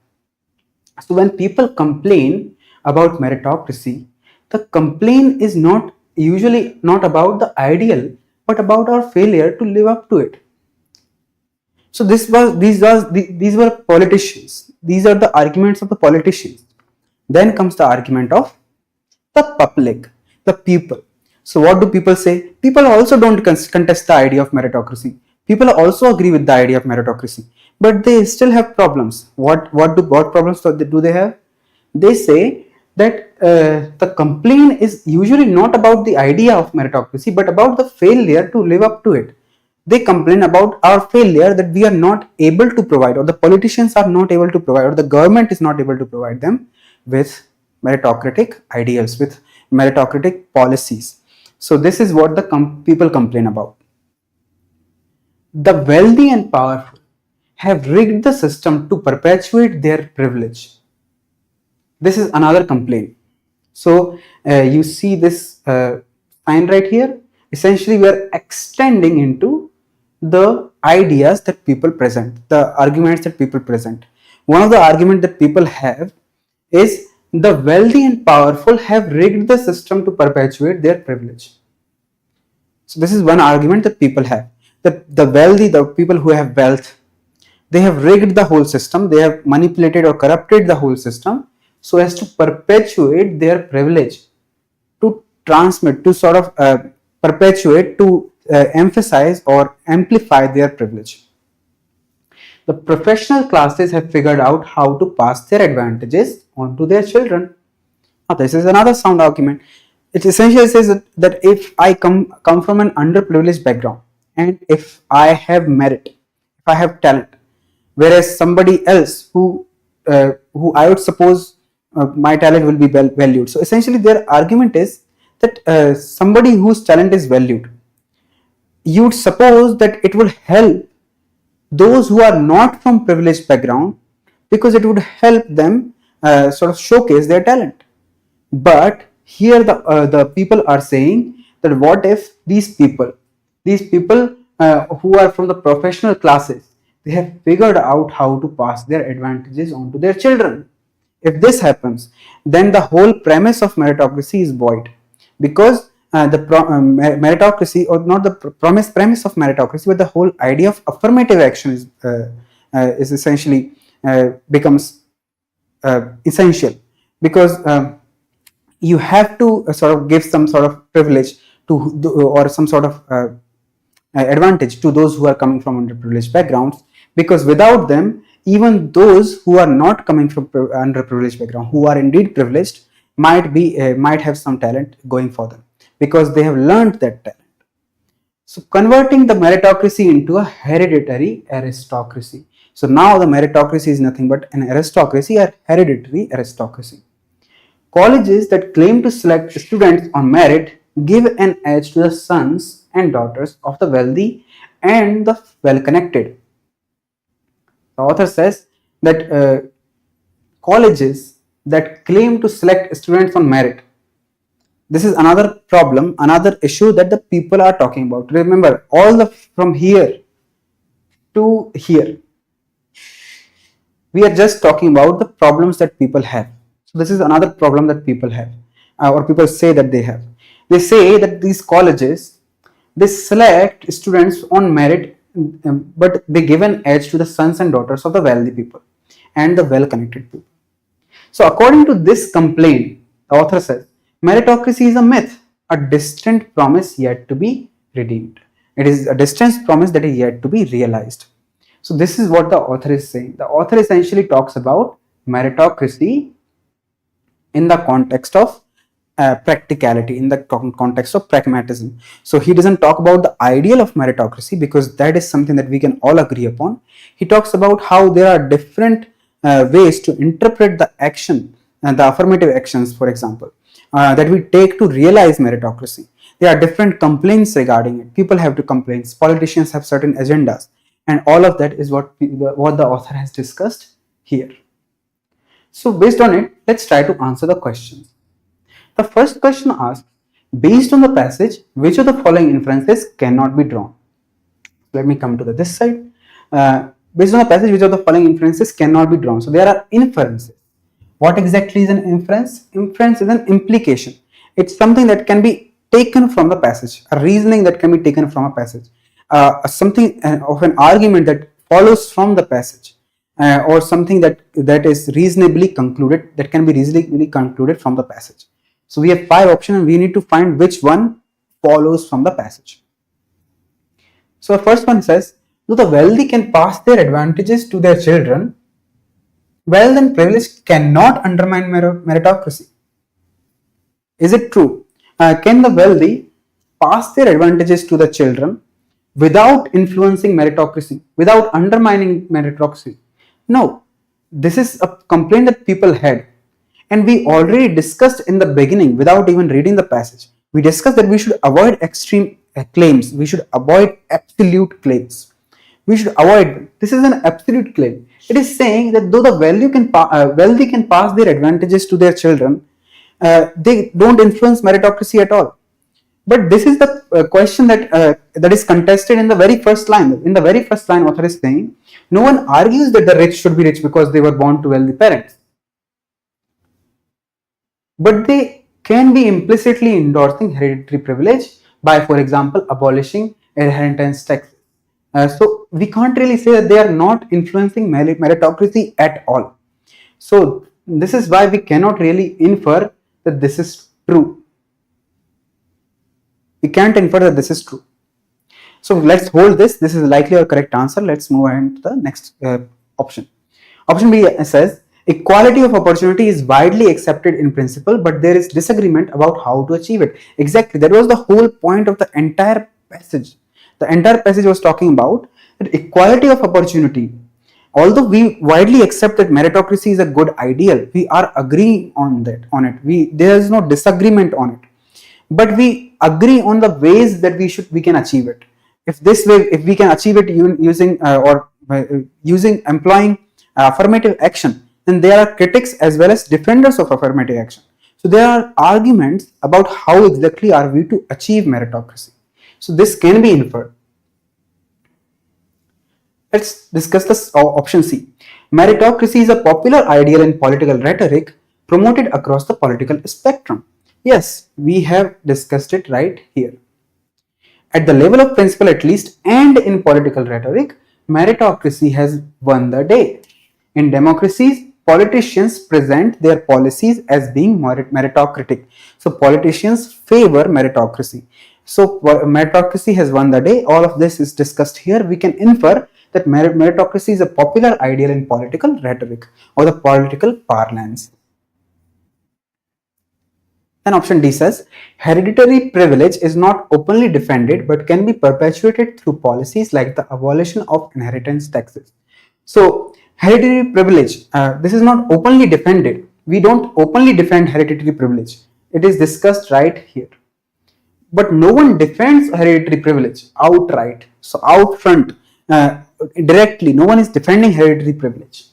A: So when people complain about meritocracy, the complaint is not usually not about the ideal, but about our failure to live up to it. So these were politicians. These are the arguments of the politicians. Then comes the argument of the public, the people. So what do people say? People also don't contest the idea of meritocracy. People also agree with the idea of meritocracy, but they still have problems. What problems do they have? They say that the complaint is usually not about the idea of meritocracy, but about the failure to live up to it. They complain about our failure, that we are not able to provide, or the politicians are not able to provide, or the government is not able to provide them with meritocratic ideals, with meritocratic policies. So this is what the people complain about. The wealthy and powerful have rigged the system to perpetuate their privilege. This is another complaint. So you see this sign right here. Essentially, we are extending into the ideas that people present, the arguments that people present. One of the arguments that people have is the wealthy and powerful have rigged the system to perpetuate their privilege. So this is one argument that people have. The wealthy, the people who have wealth, they have rigged the whole system, they have manipulated or corrupted the whole system so as to perpetuate their privilege, to transmit, to perpetuate, to emphasize or amplify their privilege. The professional classes have figured out how to pass their advantages on to their children. Now, this is another sound argument. It essentially says that if I come from an underprivileged background, and if I have merit, if I have talent, whereas somebody else who I would suppose my talent will be valued. So essentially, their argument is that somebody whose talent is valued, you would suppose that it will help those who are not from privileged background, because it would help them showcase their talent. But here the people are saying that what if these people who are from the professional classes, they have figured out how to pass their advantages on to their children. If this happens, then the whole premise of meritocracy is void, because meritocracy, or not the premise of meritocracy, but the whole idea of affirmative action is essentially becomes essential, because you have to give some sort of privilege to, or some sort of advantage to those who are coming from underprivileged backgrounds, because without them, even those who are not coming from underprivileged background, who are indeed privileged, might have some talent going for them, because they have learned that talent. So converting the meritocracy into a hereditary aristocracy. So now the meritocracy is nothing but an aristocracy, or hereditary aristocracy. Colleges that claim to select students on merit give an edge to the sons and daughters of the wealthy and the well-connected. The author says that colleges that claim to select students on merit, this is another problem, another issue that the people are talking about. Remember, from here to here, we are just talking about the problems that people have. So this is another problem that people have, or people say that they have. They say that these colleges, they select students on merit, but they give an edge to the sons and daughters of the wealthy people and the well-connected people. So according to this complaint, the author says, meritocracy is a myth, a distant promise yet to be redeemed. It is a distant promise that is yet to be realized. So this is what the author is saying. The author essentially talks about meritocracy in the context of practicality, in the context of pragmatism. So he doesn't talk about the ideal of meritocracy, because that is something that we can all agree upon. He talks about how there are different ways to interpret the action and the affirmative actions, for example, that we take to realize meritocracy. There are different complaints regarding it. People have to complain. Politicians have certain agendas, and all of that is what the author has discussed here. So based on it, let's try to answer the questions. The first question asks, based on the passage, which of the following inferences cannot be drawn? Let me come to this side. Based on the passage, which of the following inferences cannot be drawn? So there are inferences. What exactly is an inference? Inference is an implication. It's something that can be taken from the passage, a reasoning that can be taken from a passage, something of an argument that follows from the passage, or something that is reasonably concluded, that can be reasonably concluded from the passage. So we have 5 options and we need to find which one follows from the passage. So the first one says, though the wealthy can pass their advantages to their children, wealth and privilege cannot undermine meritocracy. Is it true? Can the wealthy pass their advantages to the children without influencing meritocracy, without undermining meritocracy? No. This is a complaint that people had. And we already discussed in the beginning, without even reading the passage, we discussed that we should avoid extreme claims. We should avoid absolute claims. We should avoid them. This is an absolute claim. It is saying that though the wealthy can pass their advantages to their children, they don't influence meritocracy at all. But this is the question that is contested in the very first line. In the very first line, author is saying, no one argues that the rich should be rich because they were born to wealthy parents. But they can be implicitly endorsing hereditary privilege by, for example, abolishing inheritance taxes. So we can't really say that they are not influencing meritocracy at all. So this is why we cannot really infer that this is true. We can't infer that this is true. So let's hold this. This is likely a correct answer. Let's move on to the next option. Option B says, equality of opportunity is widely accepted in principle, but there is disagreement about how to achieve it. Exactly. That was the whole point of the entire passage. The entire passage was talking about that equality of opportunity. Although we widely accept that meritocracy is a good ideal, we are agreeing on it. There is no disagreement on it, but we agree on the ways that we can achieve it. If we can achieve it using employing affirmative action, then there are critics as well as defenders of affirmative action. So there are arguments about how exactly are we to achieve meritocracy. So this can be inferred. Let's discuss this option C. Meritocracy is a popular ideal in political rhetoric promoted across the political spectrum. Yes, we have discussed it right here. At the level of principle at least, and in political rhetoric, meritocracy has won the day. In democracies, politicians present their policies as being meritocratic. So politicians favor meritocracy. So meritocracy has won the day. All of this is discussed here. We can infer that meritocracy is a popular ideal in political rhetoric or the political parlance. Then option D says, hereditary privilege is not openly defended but can be perpetuated through policies like the abolition of inheritance taxes. So hereditary privilege, this is not openly defended. We don't openly defend hereditary privilege. It is discussed right here. But no one defends hereditary privilege outright. So out front, directly, no one is defending hereditary privilege.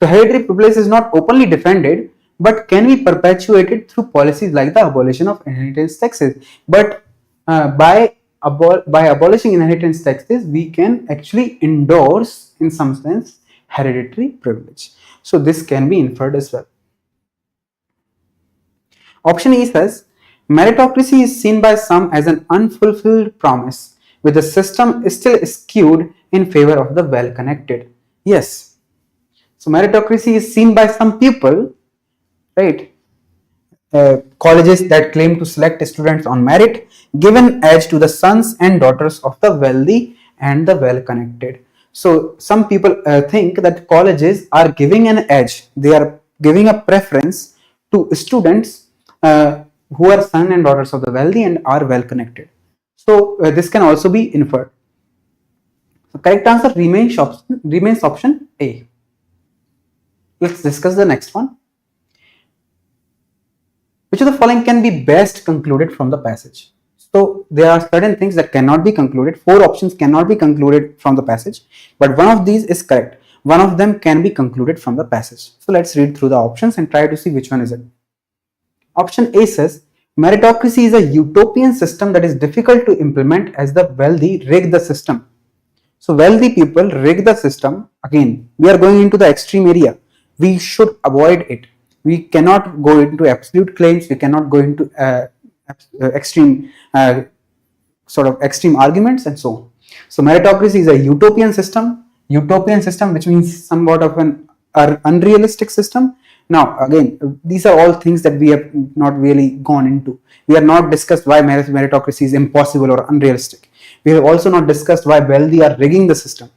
A: So hereditary privilege is not openly defended but can be perpetuated through policies like the abolition of inheritance taxes. But by abolishing inheritance taxes, we can actually endorse, in some sense, hereditary privilege. So this can be inferred as well. Option E says, meritocracy is seen by some as an unfulfilled promise, with the system still skewed in favor of the well-connected. Yes. So meritocracy is seen by some people, right? Colleges that claim to select students on merit, give an edge to the sons and daughters of the wealthy and the well-connected. So some people think that colleges are giving an edge. They are giving a preference to students who are sons and daughters of the wealthy and are well-connected. So this can also be inferred. The correct answer remains option A. Let's discuss the next one. Which of the following can be best concluded from the passage? So there are certain things that cannot be concluded. 4 options cannot be concluded from the passage, but one of these is correct. One of them can be concluded from the passage. So let's read through the options and try to see which one is it. Option A says, meritocracy is a utopian system that is difficult to implement as the wealthy rig the system. So wealthy people rig the system. Again, we are going into the extreme area. We should avoid it. We cannot go into absolute claims. We cannot go into extreme extreme arguments and so on. So meritocracy is a utopian system. Utopian system, which means somewhat of an unrealistic system. Now, again, these are all things that we have not really gone into. We have not discussed why meritocracy is impossible or unrealistic. We have also not discussed why wealthy are rigging the system.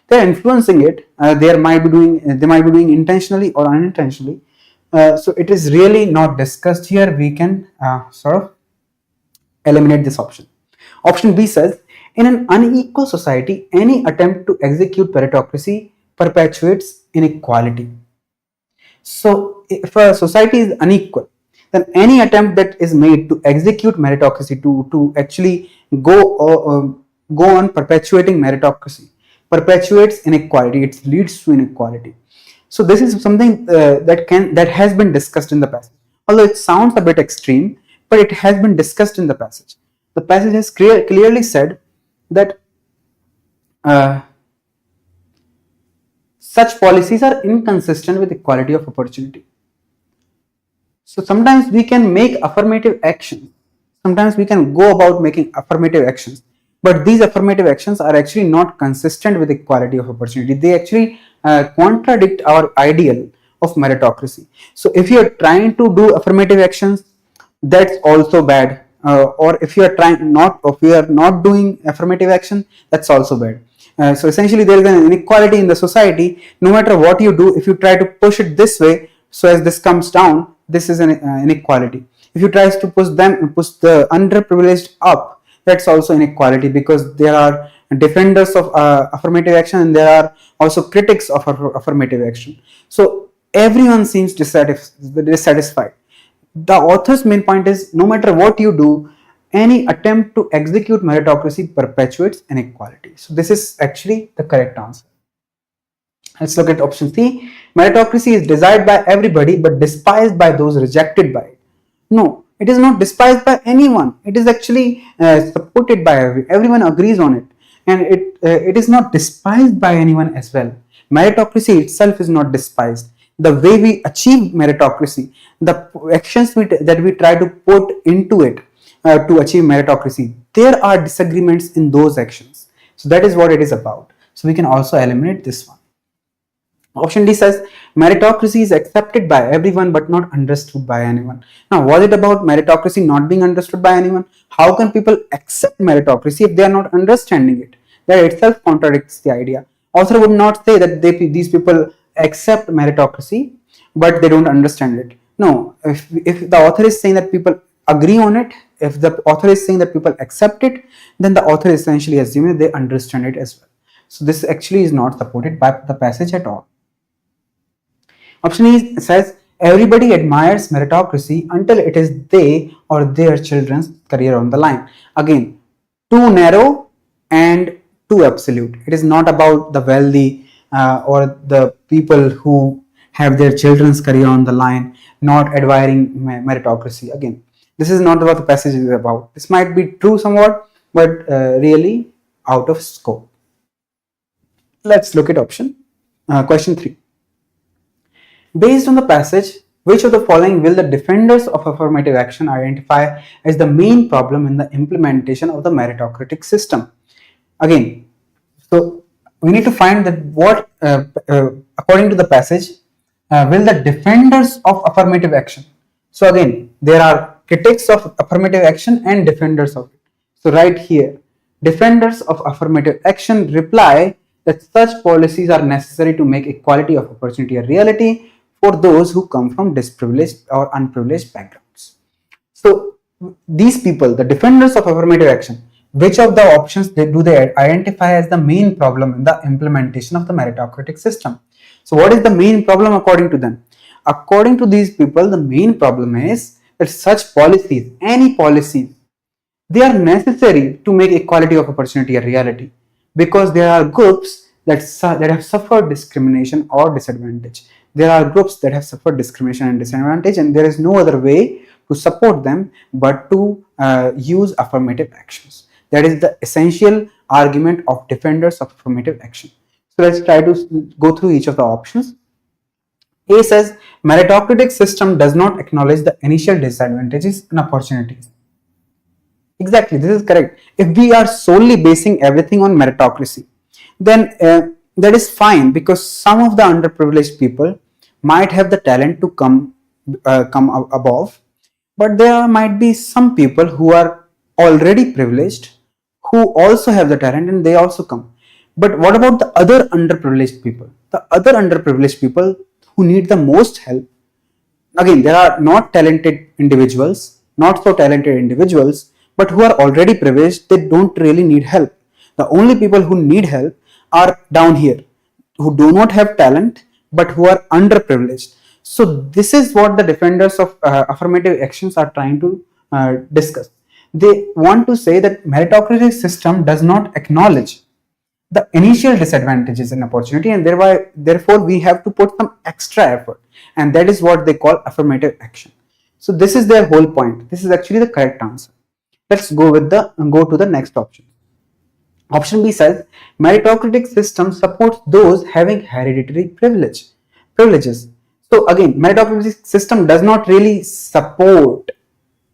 A: They are influencing it. They might be doing intentionally or unintentionally. So it is really not discussed here. We can sort of eliminate this option. Option B says, in an unequal society, any attempt to execute meritocracy perpetuates inequality. So if a society is unequal, then any attempt that is made to execute meritocracy, to actually go on perpetuating meritocracy, perpetuates inequality. It leads to inequality. So this is something that has been discussed in the passage. Although it sounds a bit extreme, but it has been discussed in the passage. The passage has clearly said that such policies are inconsistent with equality of opportunity. So sometimes we can make affirmative actions. Sometimes we can go about making affirmative actions, but these affirmative actions are actually not consistent with equality of opportunity. They actually contradict our ideal of meritocracy. So if you are trying to do affirmative actions, that's also bad. Or if you are not doing affirmative action, that's also bad. So essentially there is an inequality in the society. No matter what you do, if you try to push it this way so as this comes down, this is an inequality. If you try to push the underprivileged up, that's also inequality, because there are defenders of affirmative action and there are also critics of affirmative action. So everyone seems dissatisfied. The author's main point is, no matter what you do, any attempt to execute meritocracy perpetuates inequality. So this is actually the correct answer. Let's look at option C. Meritocracy is desired by everybody but despised by those rejected by it. No, it is not despised by anyone. It is actually supported by everyone agrees on it, and it is not despised by anyone as well. Meritocracy itself is not despised. The way we achieve meritocracy, the actions that we try to put into it to achieve meritocracy, there are disagreements in those actions. So that is what it is about. So we can also eliminate this one. Option D says, meritocracy is accepted by everyone but not understood by anyone. Now, was it about meritocracy not being understood by anyone? How can people accept meritocracy if they are not understanding it? That itself contradicts the idea. Author would not say that these people accept meritocracy but they don't understand it. No, if the author is saying that people agree on it, if the author is saying that people accept it, then the author is essentially assuming they understand it as well. So this actually is not supported by the passage at all. Option E says, everybody admires meritocracy until it is they or their children's career on the line. Again, too narrow and too absolute. It is not about the wealthy or the people who have their children's career on the line, not admiring meritocracy. Again, this is not what the passage is about. This might be true somewhat, but really out of scope. Let's look at question 3. Based on the passage, which of the following will the defenders of affirmative action identify as the main problem in the implementation of the meritocratic system? Again, so we need to find that what, according to the passage, will the defenders of affirmative action. So again, there are critics of affirmative action and defenders of it. So right here, defenders of affirmative action reply that such policies are necessary to make equality of opportunity a reality for those who come from disprivileged or unprivileged backgrounds. So these people, the defenders of affirmative action, which of the options do they identify as the main problem in the implementation of the meritocratic system? So what is the main problem according to them? According to these people, the main problem is that such policies, any policies they are necessary to make equality of opportunity a reality, because there are groups that have suffered discrimination or disadvantage. There are groups that have suffered discrimination and disadvantage, and there is no other way to support them but to use affirmative actions. That is the essential argument of defenders of affirmative action. So let's try to go through each of the options. A says meritocratic system does not acknowledge the initial disadvantages and opportunities. Exactly, this is correct. If we are solely basing everything on meritocracy, then that is fine, because some of the underprivileged people might have the talent to come above, but there might be some people who are already privileged who also have the talent and they also come. But what about the other underprivileged people? The other underprivileged people who need the most help. Again, there are not talented individuals, not so talented individuals, but who are already privileged. They don't really need help. The only people who need help are down here, who do not have talent but who are underprivileged. So this is what the defenders of affirmative actions are trying to discuss. They want to say that meritocratic system does not acknowledge the initial disadvantages in opportunity, and therefore we have to put some extra effort, and that is what they call affirmative action. So this is their whole point. This is actually the correct answer. Let's go to the next option. Option B says meritocratic system supports those having hereditary privileges. So again, meritocratic system does not really support,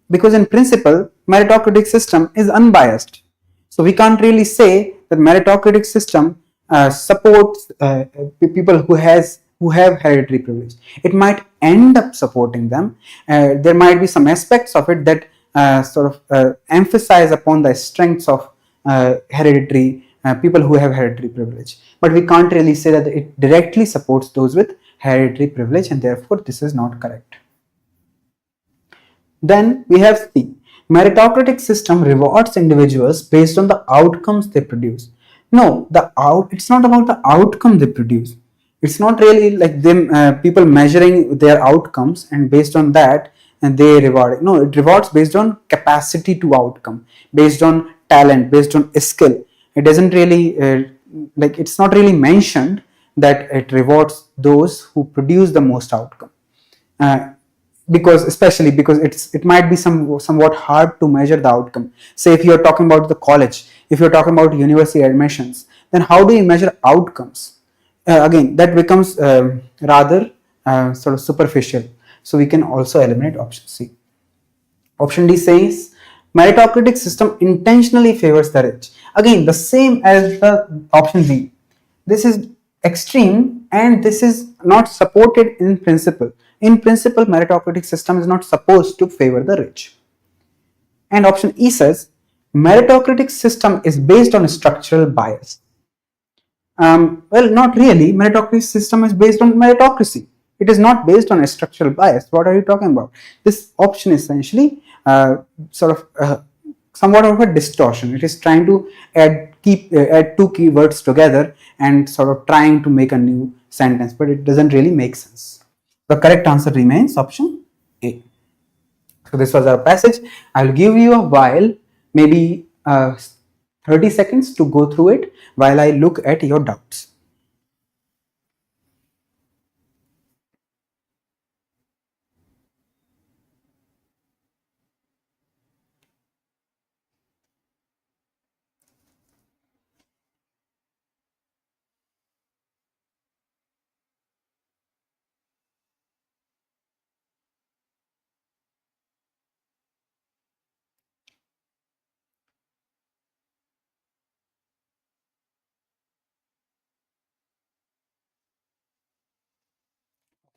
A: because in principle meritocratic system is unbiased. So we can't really say that meritocratic system supports people who have hereditary privilege. It might end up supporting them. There might be some aspects of it that emphasize upon the strengths of hereditary people who have hereditary privilege. But we can't really say that it directly supports those with hereditary privilege, and therefore this is not correct. Then we have C. Meritocratic system rewards individuals based on the outcomes they produce. No, it's not about the outcome they produce. It's not really like them people measuring their outcomes and based on that and they reward it. No, it rewards based on capacity to outcome, based on talent, based on skill. It doesn't really it's not really mentioned that it rewards those who produce the most outcome. Especially because it might be somewhat hard to measure the outcome. Say if you're talking about the college, if you're talking about university admissions, then how do you measure outcomes? Again, that becomes rather superficial. So we can also eliminate option C. Option D says meritocratic system intentionally favors the rich. Again, the same as the option B. This is extreme and this is not supported in principle. In principle, meritocratic system is not supposed to favor the rich. And option E says meritocratic system is based on a structural bias. Well, not really. Meritocratic system is based on meritocracy. It is not based on a structural bias. What are you talking about? This option is essentially somewhat of a distortion. It is trying to add two keywords together and sort of trying to make a new sentence, but it doesn't really make sense. The correct answer remains option A. So this was our passage. I will give you a while, maybe 30 seconds to go through it while I look at your doubts.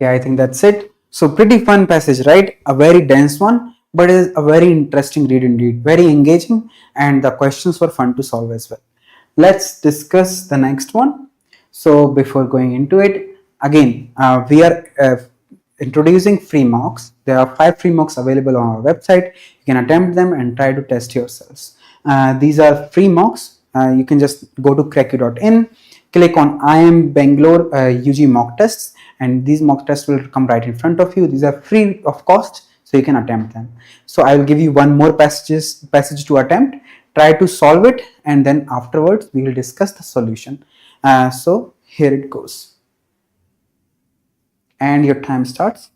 A: Okay, I think that's it. So pretty fun passage, right? A very dense one, but it is a very interesting read indeed. Very engaging, and the questions were fun to solve as well. Let's discuss the next one. So before going into it, again, we are introducing free mocks. There are 5 free mocks available on our website. You can attempt them and try to test yourselves. These are free mocks. You can just go to cracku.in, click on IIM Bangalore UG mock tests, and these mock tests will come right in front of you. These are free of cost, so you can attempt them. So I will give you one more passage to attempt. Try to solve it, and then afterwards we will discuss the solution. So here it goes, and your time starts.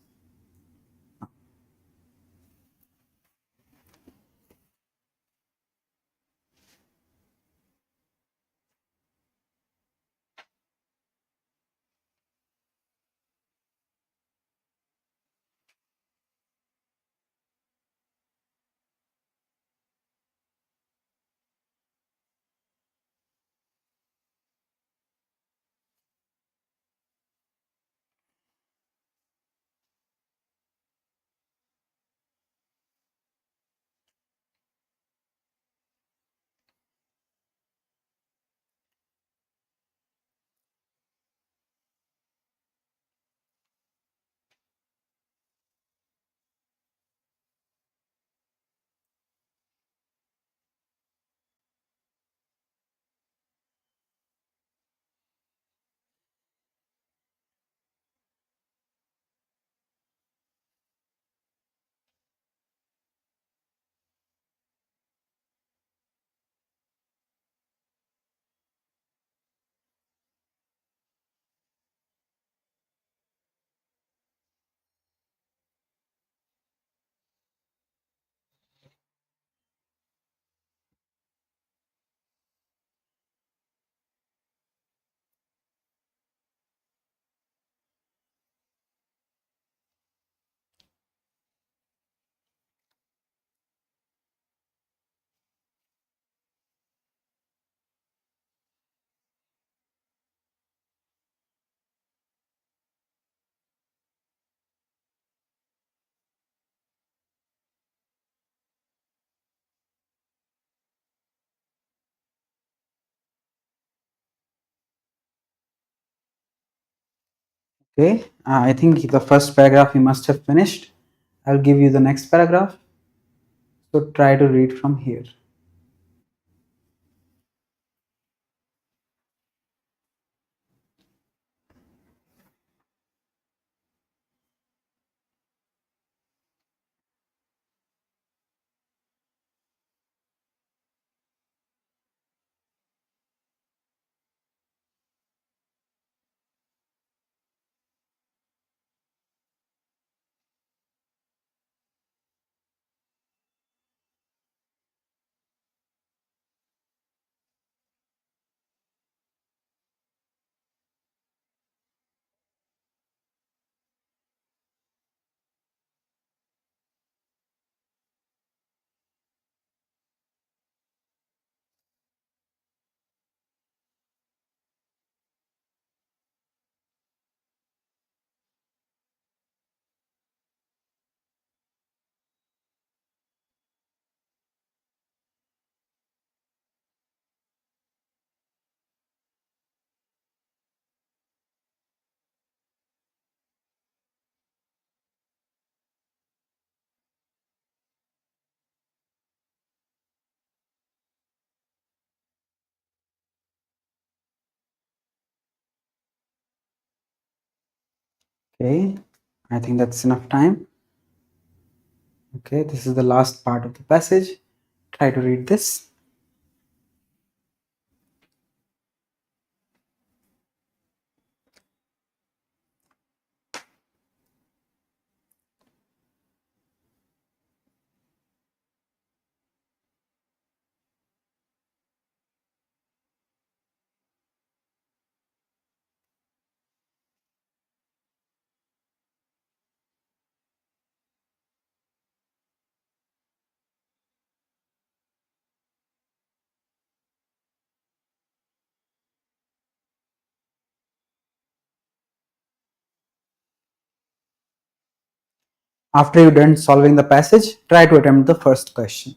A: Okay, I think the first paragraph you must have finished. I'll give you the next paragraph. So try to read from here. Okay, I think that's enough time. Okay, this is the last part of the passage. Try to read this. After you're done solving the passage, try to attempt the first question.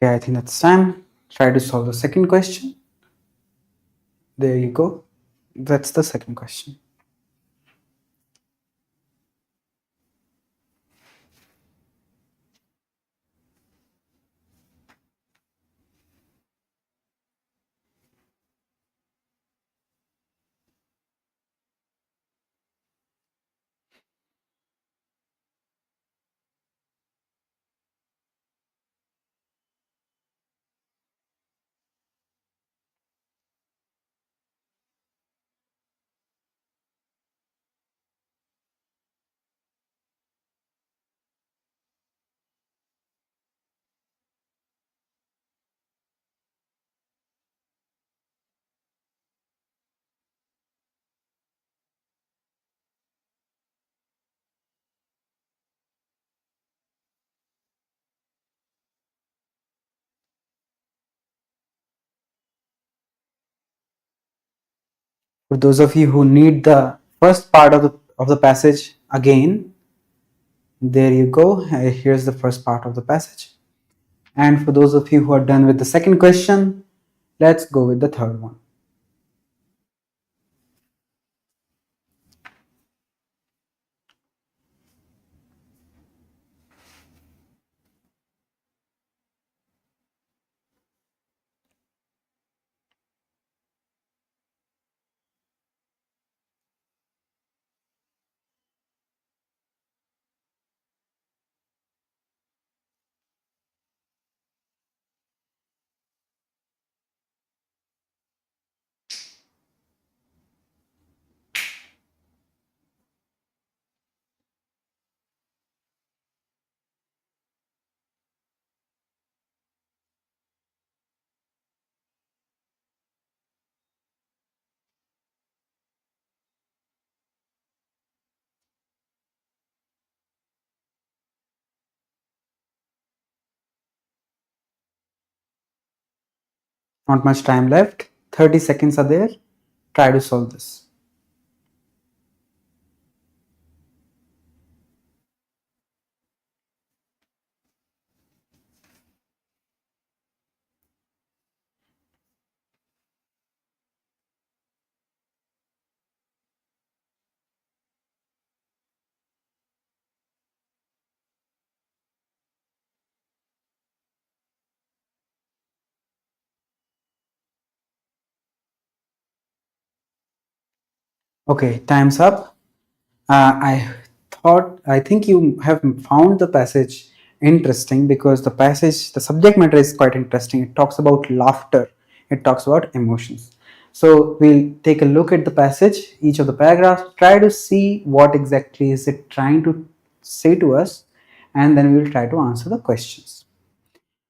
A: Okay, I think that's time. Try to solve the second question. There you go. That's the second question. For those of you who need the first part of the passage again, there you go. Here's the first part of the passage. And for those of you who are done with the second question, let's go with the third one. Not much time left. 30 seconds are there. Try to solve this. Okay, time's up. I think you have found the passage interesting because the subject matter is quite interesting. It talks about laughter, it talks about emotions. So we'll take a look at the passage, each of the paragraphs, try to see what exactly is it trying to say to us, and then we will try to answer the questions.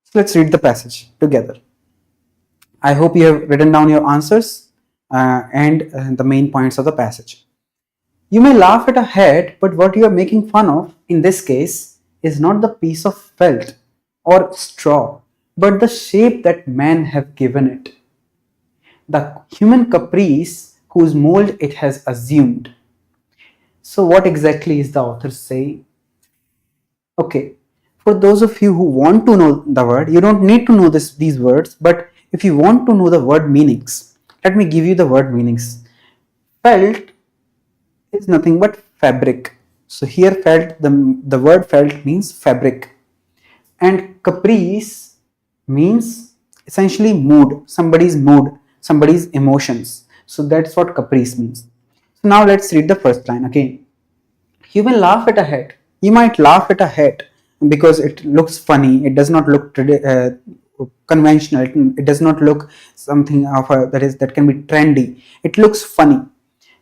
A: So let's read the passage together. I hope you have written down your answers and the main points of the passage. You may laugh at a head, but what you are making fun of, in this case, is not the piece of felt or straw, but the shape that men have given it, the human caprice whose mold it has assumed. So, what exactly is the author saying? Okay, for those of you who want to know the word, you don't need to know these words, but if you want to know the word meanings, let me give you the word meanings. Felt is nothing but fabric. So here the word felt means fabric, and caprice means essentially mood, somebody's emotions. So that's what caprice means. So now let's read the first line again. You will laugh at a hat. You might laugh at a hat because it looks funny. It does not look conventional. It does not look something of that can be trendy. It looks funny.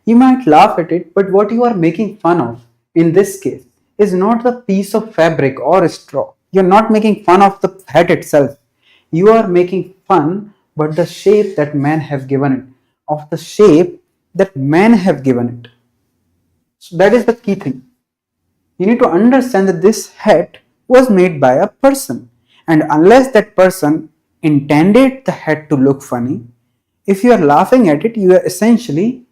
A: You might laugh at it, but what you are making fun of in this case is not the piece of fabric or straw. You're not making fun of the hat itself. You are making fun, but the shape that men have given it, of the shape that men have given it. So that is the key thing. You need to understand that this hat was made by a person, and unless that person intended the hat to look funny, if you are laughing at it, you are essentially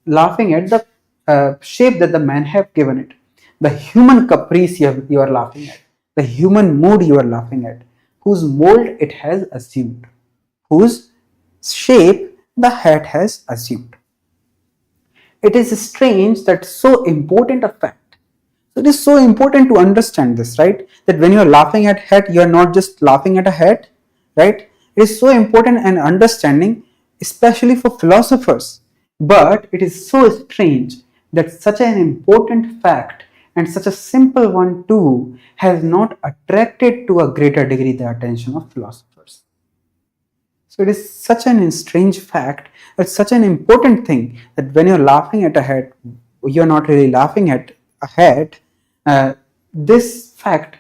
A: laughing at the shape that the man have given it, the human caprice you are laughing at, the human mood you are laughing at. whose mold it has assumed, whose shape the hat has assumed. It is strange that so important a fact. So it is so important to understand this, right? That when you are laughing at hat, you are not just laughing at a hat, right? It is so important and understanding, especially for philosophers. But it is so strange that such an important fact and such a simple one too has not attracted to a greater degree the attention of philosophers. So it is such an strange fact, it's such an important thing that when you're laughing at a hat, you're not really laughing at a hat. This fact,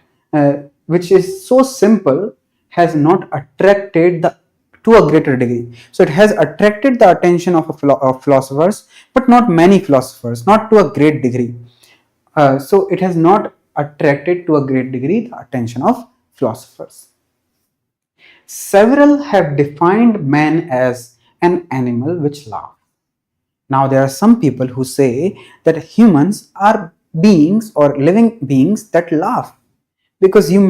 A: which is so simple, has not attracted the to a greater degree. So it has attracted the attention of philosophers, but not many philosophers, not to a great degree. So it has not attracted to a great degree the attention of philosophers. Several have defined man as an animal which laughs. Now, there are some people who say that humans are beings or living beings that laugh, because you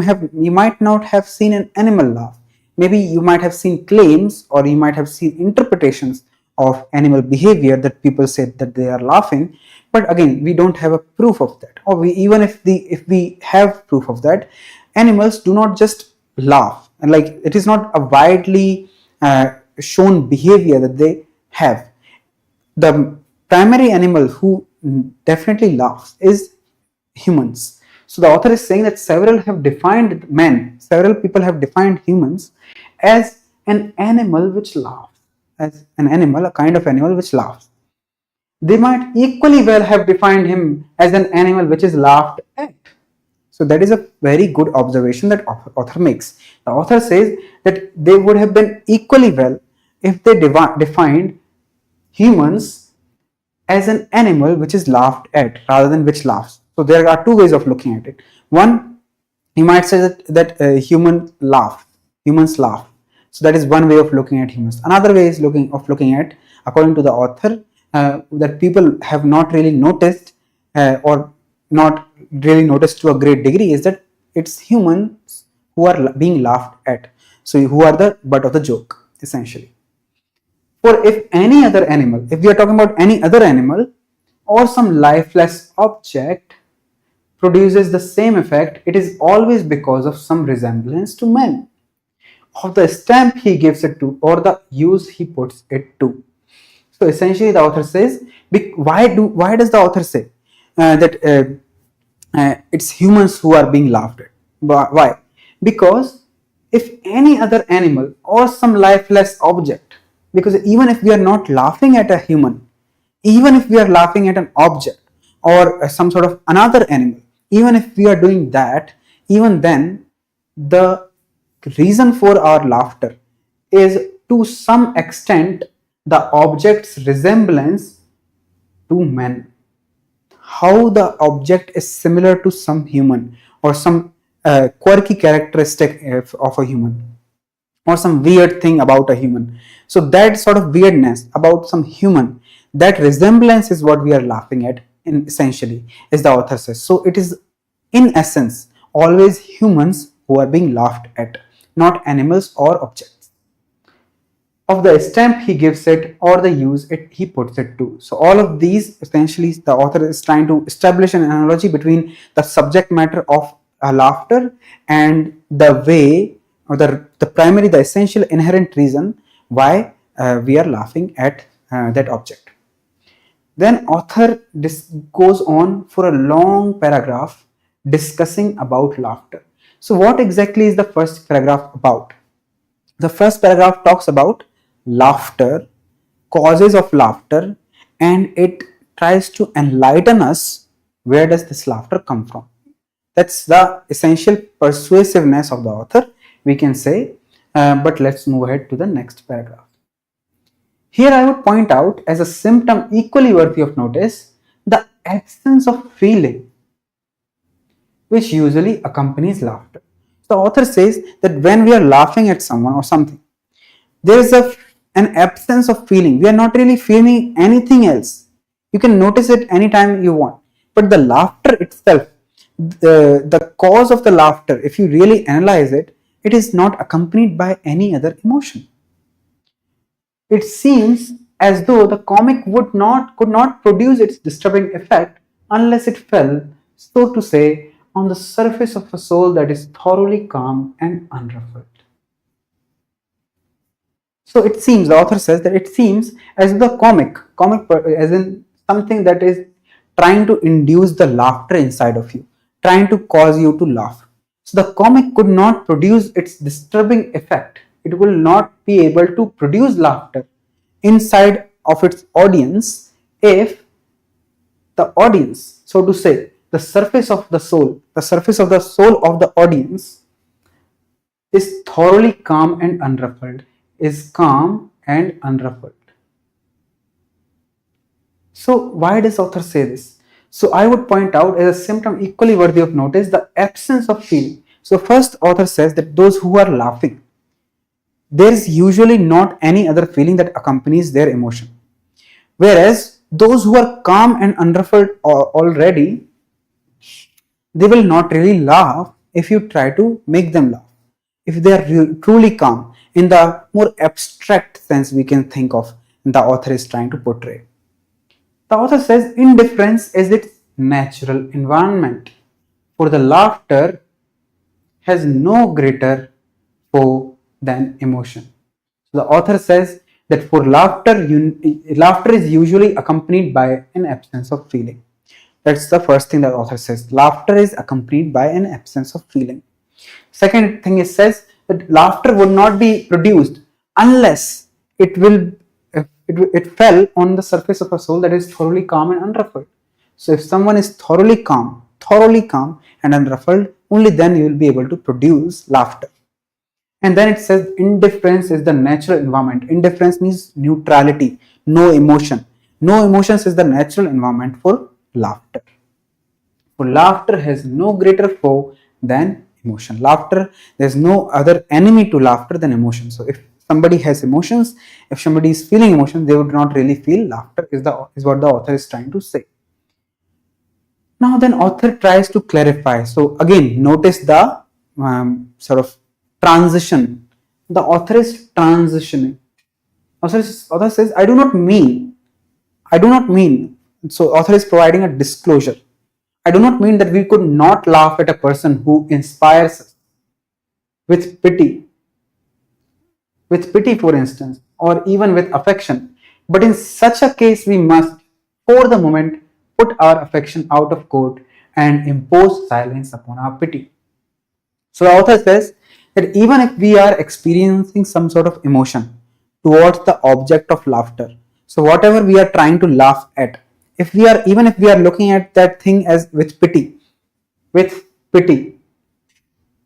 A: might not have seen an animal laugh. Maybe you might have seen claims or you might have seen interpretations of animal behavior that people said that they are laughing, but again we don't have a proof of that, or even if we have proof of that, animals do not just laugh, and like it is not a widely shown behavior that they have. The primary animal who definitely laughs is humans. So the author is saying that several people have defined humans as an animal which laughs, as an animal, a kind of animal which laughs. They might equally well have defined him as an animal which is laughed at. So that is a very good observation that author makes. The author says that they would have been equally well if they defined humans as an animal which is laughed at rather than which laughs. So there are two ways of looking at it. One, you might say that humans laugh. So that is one way of looking at humans. Another way is looking at, according to the author, that people have not really noticed or not really noticed to a great degree, is that it's humans who are being laughed at. So who are the butt of the joke, essentially. For if we are talking about any other animal or some lifeless object produces the same effect, it is always because of some resemblance to man, of the stamp he gives it to, or the use he puts it to. So essentially the author says, why does the author say that it's humans who are being laughed at? Why? Because if any other animal or some lifeless object, because even if we are not laughing at a human, even if we are laughing at an object or some sort of another animal, even if we are doing that, even then the reason for our laughter is to some extent the object's resemblance to man. How the object is similar to some human or some quirky characteristic of a human, or some weird thing about a human. So that sort of weirdness about some human, that resemblance is what we are laughing at, essentially, as the author says. So it is in essence always humans who are being laughed at, not animals or objects. Of the stamp he gives it or the use he puts it to. So all of these, essentially the author is trying to establish an analogy between the subject matter of laughter and the way, or the essential inherent reason why we are laughing at that object. Then author goes on for a long paragraph discussing about laughter. So what exactly is the first paragraph about? The first paragraph talks about laughter, causes of laughter, and it tries to enlighten us, where does this laughter come from. That's the essential persuasiveness of the author, we can say. But let's move ahead to the next paragraph. Here I would point out as a symptom equally worthy of notice the absence of feeling which usually accompanies laughter. The author says that when we are laughing at someone or something, there is an absence of feeling. We are not really feeling anything else. You can notice it anytime you want. But the laughter itself, the cause of the laughter, if you really analyze it, it is not accompanied by any other emotion. It seems as though the comic could not produce its disturbing effect unless it fell, so to say, on the surface of a soul that is thoroughly calm and unruffled. So it seems, the author says that it seems as the comic as in something that is trying to induce the laughter inside of you, trying to cause you to laugh. So the comic could not produce its disturbing effect. It will not be able to produce laughter inside of its audience if the audience, so to say, the surface of the soul of the audience is thoroughly calm and unruffled, is calm and unruffled. So why does author say this? So I would point out as a symptom equally worthy of notice the absence of feeling. So first author says that those who are laughing, there is usually not any other feeling that accompanies their emotion. Whereas those who are calm and unruffled already, they will not really laugh if you try to make them laugh. If they are truly calm in the more abstract sense we can think of, the author is trying to portray. The author says indifference is its natural environment, for the laughter has no greater foe than emotion. So the author says that for laughter is usually accompanied by an absence of feeling. That's the first thing that author says. Laughter is accompanied by an absence of feeling. Second thing it says that laughter would not be produced unless it fell on the surface of a soul that is thoroughly calm and unruffled. So if someone is thoroughly calm and unruffled, only then you will be able to produce laughter. And then it says indifference is the natural environment. Indifference means neutrality, no emotion. No emotions is the natural environment for laughter. For laughter has no greater foe than emotion. Laughter, there's no other enemy to laughter than emotion. So if somebody has emotions, if somebody is feeling emotions, they would not really feel laughter, is what the author is trying to say. Now then author tries to clarify. So again, notice the sort of transition. The author is transitioning. Author says, I do not mean. So author is providing a disclosure. I do not mean that we could not laugh at a person who inspires us with pity, for instance, or even with affection. But in such a case, we must, for the moment, put our affection out of court and impose silence upon our pity. So the author says that even if we are experiencing some sort of emotion towards the object of laughter, so whatever we are trying to laugh at, even if we are looking at that thing as with pity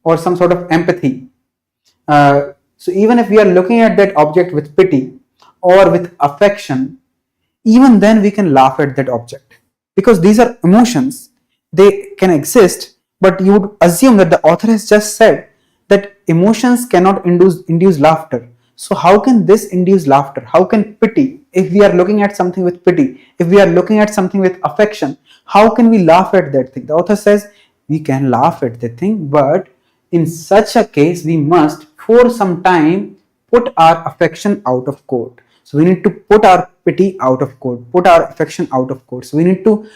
A: or some sort of empathy, so even if we are looking at that object with pity or with affection, even then we can laugh at that object, because these are emotions, they can exist, but you would assume that the author has just said that emotions cannot induce laughter. So how can this induce laughter? How can pity, if we are looking at something with pity, if we are looking at something with affection, how can we laugh at that thing? The author says we can laugh at that thing, but in such a case we must for some time put our affection out of court. So we need to put our pity out of court, put our affection out of court. So we need to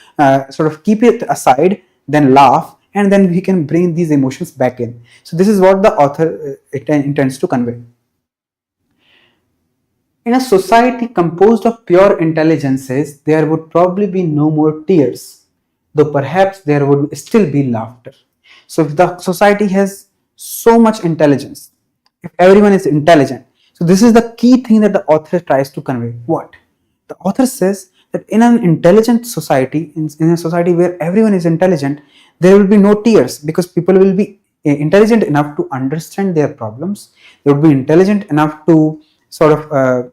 A: sort of keep it aside, then laugh, and then we can bring these emotions back in. So this is what the author intends to convey. In a society composed of pure intelligences, there would probably be no more tears, though perhaps there would still be laughter. So if the society has so much intelligence, if everyone is intelligent, so this is the key thing that the author tries to convey. What? The author says that in an intelligent society, in a society where everyone is intelligent, there will be no tears, because people will be intelligent enough to understand their problems. They would be intelligent enough to sort of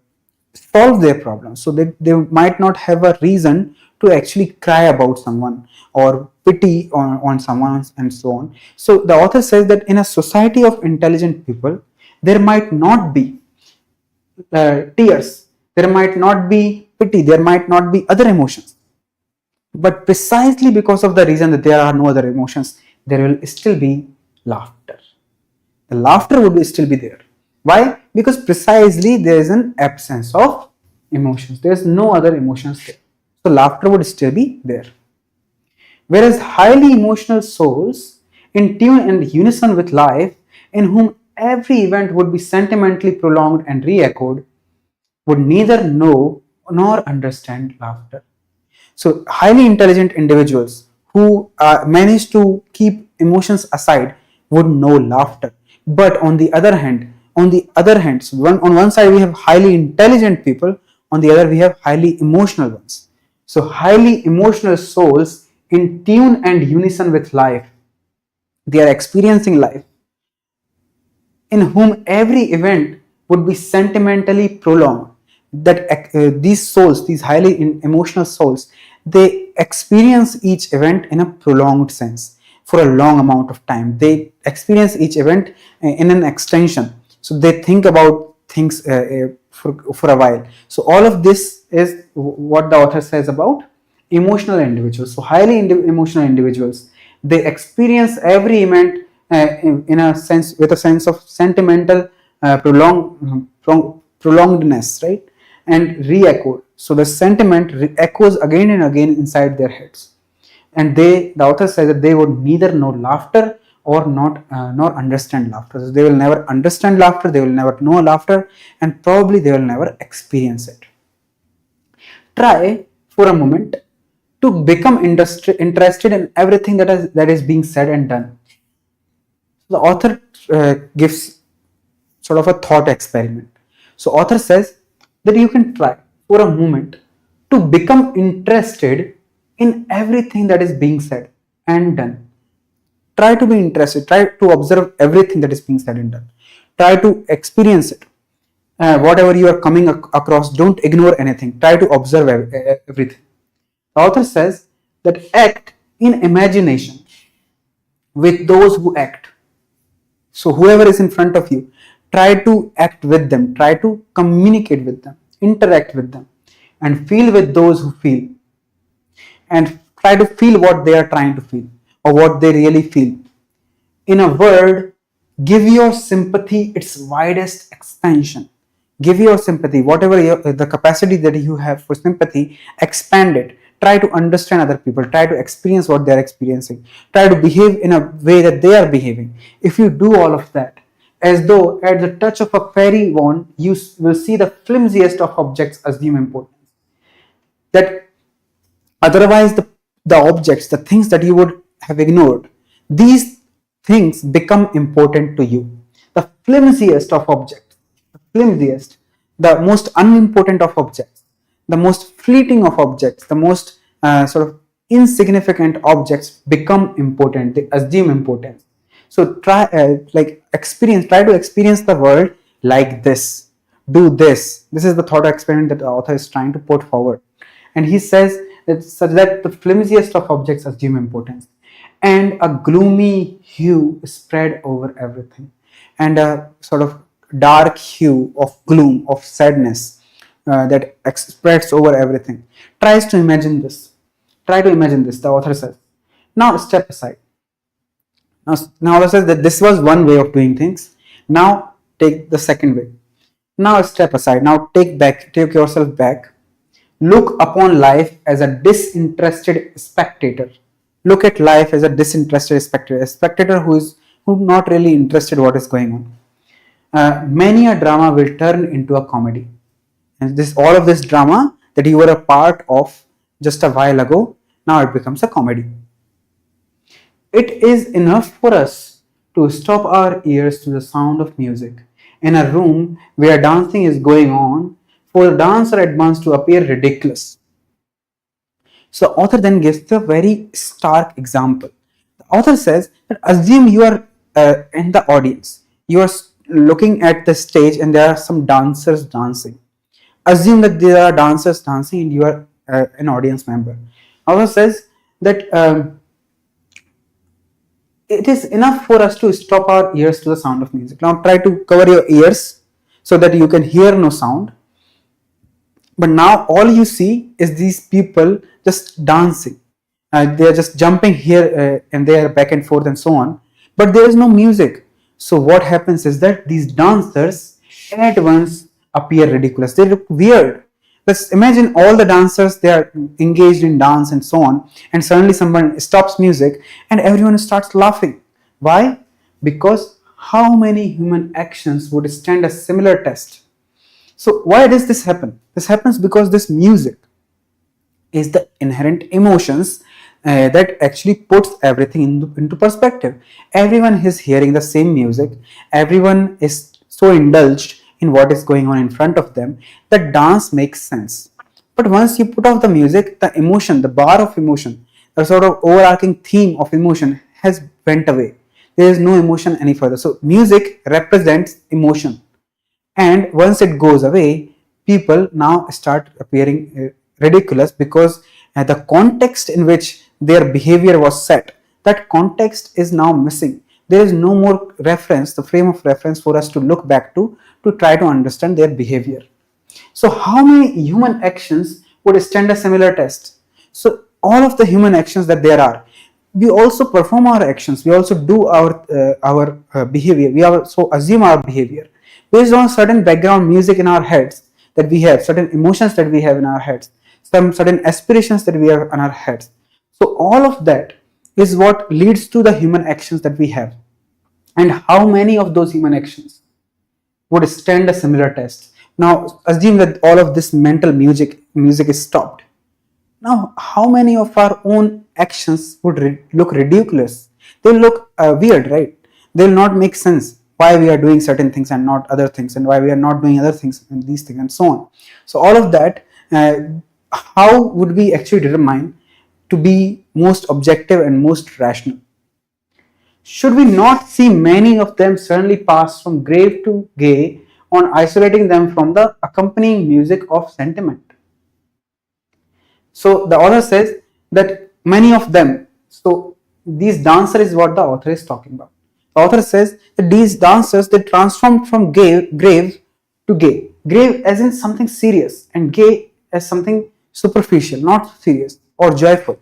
A: solve their problems. So they might not have a reason to actually cry about someone or pity on someone and so on. So the author says that in a society of intelligent people, there might not be tears, there might not be pity, there might not be other emotions. But precisely because of the reason that there are no other emotions, there will still be laughter. the laughter would still be there. Why? Because precisely there is an absence of emotions. There is no other emotions there. So laughter would still be there. Whereas highly emotional souls, in tune and unison with life, in whom every event would be sentimentally prolonged and re-echoed, would neither know nor understand laughter. So, highly intelligent individuals who manage to keep emotions aside would know laughter. But on the other hand, so on one side we have highly intelligent people, on the other we have highly emotional ones. So, highly emotional souls in tune and unison with life, they are experiencing life, in whom every event would be sentimentally prolonged. That these souls, these highly emotional souls, they experience each event in a prolonged sense for a long amount of time. They experience each event in an extension. So they think about things for a while. So all of this is what the author says about emotional individuals. So highly emotional individuals, they experience every event in a sense, with a sense of sentimental prolongedness, right, and re-echoed. So the sentiment echoes again and again inside their heads, and the author says that they would neither know laughter or not nor understand laughter. So they will never understand laughter, they will never know laughter, and probably they will never experience it. Try for a moment to become interested in everything that is being said and done. The author gives sort of a thought experiment. So author says that you can try for a moment to become interested in everything that is being said and done. Try to be interested, try to observe everything that is being said and done. Try to experience it. Whatever you are coming across, don't ignore anything. Try to observe everything. The author says that act in imagination with those who act. So whoever is in front of you, try to act with them, try to communicate with them, interact with them, and feel with those who feel, and try to feel what they are trying to feel or what they really feel. In a word, give your sympathy its widest expansion. Give your sympathy, whatever the capacity that you have for sympathy, expand it. Try to understand other people, try to experience what they are experiencing, try to behave in a way that they are behaving. If you do all of that, as though at the touch of a fairy wand, you will see the flimsiest of objects assume importance. That otherwise the objects, the things that you would have ignored, these things become important to you. The flimsiest of objects, the flimsiest, the most unimportant of objects, the most fleeting of objects, the most sort of insignificant objects become important, they assume importance. So try try to experience the world like this. Do this. This is the thought experiment that the author is trying to put forward. And he says that such that the flimsiest of objects assume importance, and a gloomy hue spread over everything, and a sort of dark hue of gloom, of sadness that spreads over everything. Tries to imagine this. Try to imagine this, the author says. Now step aside. Now author says that this was one way of doing things. Now take the second way. Now step aside. Now take yourself back. Look upon life as a disinterested spectator. Look at life as a disinterested spectator, a spectator who's not really interested what is going on. Many a drama will turn into a comedy, and all of this drama that you were a part of just a while ago, now it becomes a comedy. It is enough for us to stop our ears to the sound of music in a room where dancing is going on for the dancer at once to appear ridiculous. So the author then gives a very stark example. The author says that assume you are in the audience. You are looking at the stage and there are some dancers dancing. Assume that there are dancers dancing and you are an audience member. The author says that it is enough for us to stop our ears to the sound of music. Now try to cover your ears so that you can hear no sound. But now all you see is these people just dancing. They are just jumping here and there, back and forth, and so on. But there is no music. So what happens is that these dancers at once appear ridiculous. They look weird. Let's imagine all the dancers, they are engaged in dance and so on, and suddenly someone stops music and everyone starts laughing. Why? Because how many human actions would stand a similar test? So why does this happen? This happens because this music is the inherent emotions that actually puts everything into perspective. Everyone is hearing the same music, everyone is so indulged in what is going on in front of them that dance makes sense. But once you put off the music, the emotion, the bar of emotion, the sort of overarching theme of emotion has went away. There is no emotion any further. So music represents emotion, and once it goes away, people now start appearing ridiculous because the context in which their behavior was set, that context is now missing. There is no more reference, the frame of reference for us to look back to try to understand their behavior. So how many human actions would stand a similar test? So all of the human actions that there are, we also perform our actions, we also do our behavior, we also assume our behavior based on certain background music in our heads that we have, certain emotions that we have in our heads, some certain aspirations that we have in our heads. So all of that is what leads to the human actions that we have. And how many of those human actions would stand a similar test? Now assume that all of this mental music is stopped. Now how many of our own actions would look ridiculous? They'll look weird, right? They'll not make sense. Why we are doing certain things and not other things, and why we are not doing other things and these things and so on. So all of that, how would we actually determine to be most objective and most rational? Should we not see many of them suddenly pass from grave to gay on isolating them from the accompanying music of sentiment? So the author says that many of them, so these dancers is what the author is talking about. The author says that these dancers, they transformed from grave to gay. Grave as in something serious, and gay as something superficial, not serious or joyful.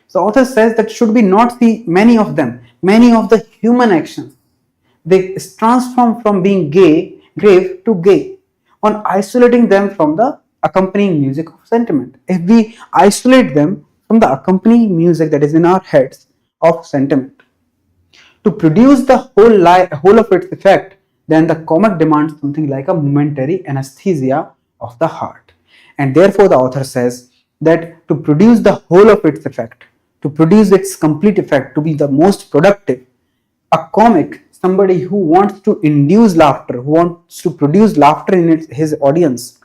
A: So the author says that should we not see many of them, many of the human actions, they transform from being grave to gay on isolating them from the accompanying music of sentiment. If we isolate them from the accompanying music that is in our heads of sentiment, to produce the whole of its effect, then the comic demands something like a momentary anesthesia of the heart. And therefore the author says that to produce the whole of its effect, to produce its complete effect, to be the most productive, a comic, somebody who wants to induce laughter, who wants to produce laughter in his audience,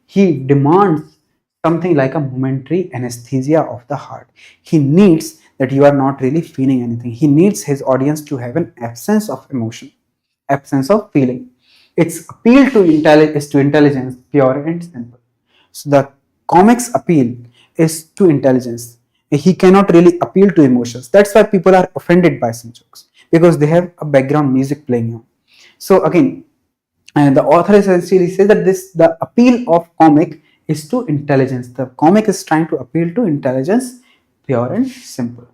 A: he demands something like a momentary anesthesia of the heart. He needs that you are not really feeling anything. He needs his audience to have an absence of emotion, absence of feeling. Its appeal to is to intelligence, pure and simple. So the comic's appeal is to intelligence. He cannot really appeal to emotions. That's why people are offended by some jokes, because they have a background music playing on. So again, and the author essentially says that the appeal of comic is to intelligence. The comic is trying to appeal to intelligence, pure and simple.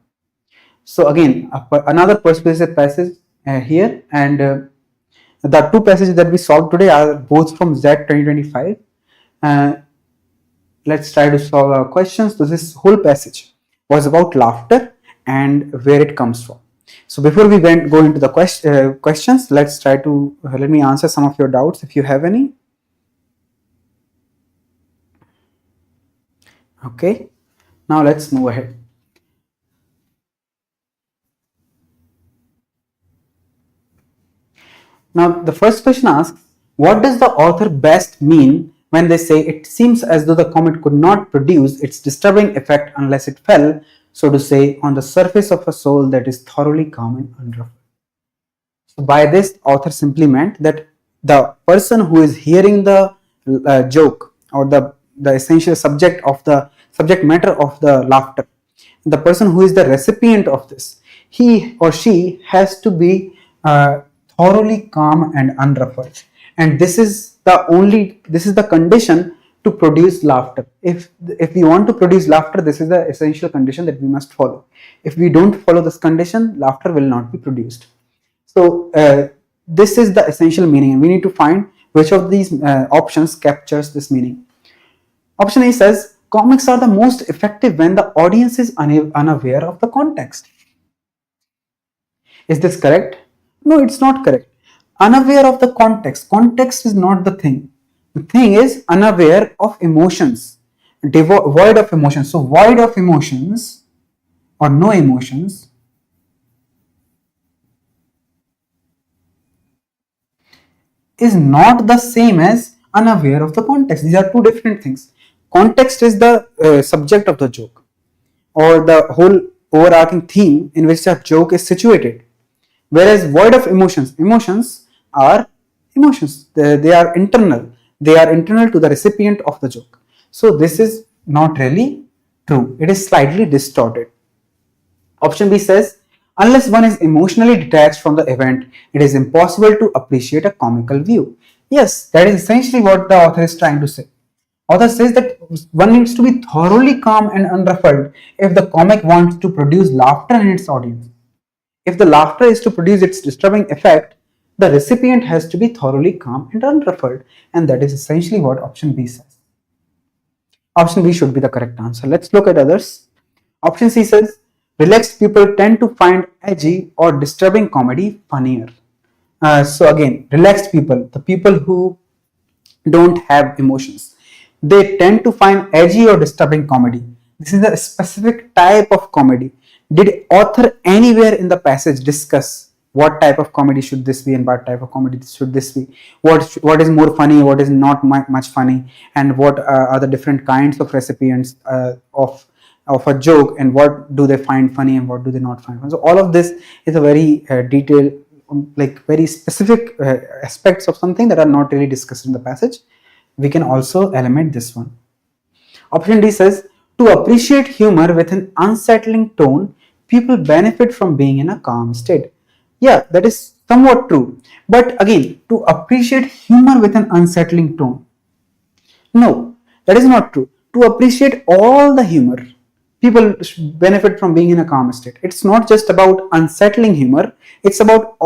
A: So again, another persuasive passage here, and the two passages that we solved today are both from Z 2025. Let's try to solve our questions. So this whole passage was about laughter and where it comes from. So before we go into the questions, let's try to let me answer some of your doubts if you have any. Okay, now let's move ahead. Now the first question asks, what does the author best mean when they say it seems as though the comet could not produce its disturbing effect unless it fell, so to say, on the surface of a soul that is thoroughly calm and unruffled? So by this, author simply meant that the person who is hearing the joke, or the essential subject matter of the laughter, the person who is the recipient of this, he or she has to be thoroughly calm and unruffled. And this is the condition to produce laughter. If we want to produce laughter, this is the essential condition that we must follow. If we don't follow this condition, laughter will not be produced. So This is the essential meaning, and we need to find which of these options captures this meaning. Option A says comics are the most effective when the audience is unaware of the context. Is this correct? No, it's not correct. Unaware of the context. Context is not the thing. The thing is unaware of emotions, void of emotions. So, void of emotions or no emotions is not the same as unaware of the context. These are two different things. Context is the subject of the joke or the whole overarching theme in which the joke is situated. Whereas void of emotions, emotions are emotions. They are internal. They are internal to the recipient of the joke. So this is not really true. It is slightly distorted. Option B says, unless one is emotionally detached from the event, it is impossible to appreciate a comical view. Yes, that is essentially what the author is trying to say. Author says that one needs to be thoroughly calm and unruffled if the comic wants to produce laughter in its audience. If the laughter is to produce its disturbing effect, the recipient has to be thoroughly calm and unruffled, and that is essentially what option B says. Option B should be the correct answer. Let's look at others. Option C says, relaxed people tend to find edgy or disturbing comedy funnier. So again, relaxed people, the people who don't have emotions, they tend to find edgy or disturbing comedy. This is a specific type of comedy. Did author anywhere in the passage discuss what type of comedy should this be and what type of comedy should this be? What is more funny, what is not much funny, and what are the different kinds of recipients of a joke, and what do they find funny and what do they not find funny? So all of this is a very detailed, like very specific aspects of something that are not really discussed in the passage. We can also eliminate this one. Option D says, to appreciate humor with an unsettling tone, people benefit from being in a calm state. Yeah, that is somewhat true. But again, to appreciate humor with an unsettling tone. No, that is not true. To appreciate all the humor, people benefit from being in a calm state. It's not just about unsettling humor, it's about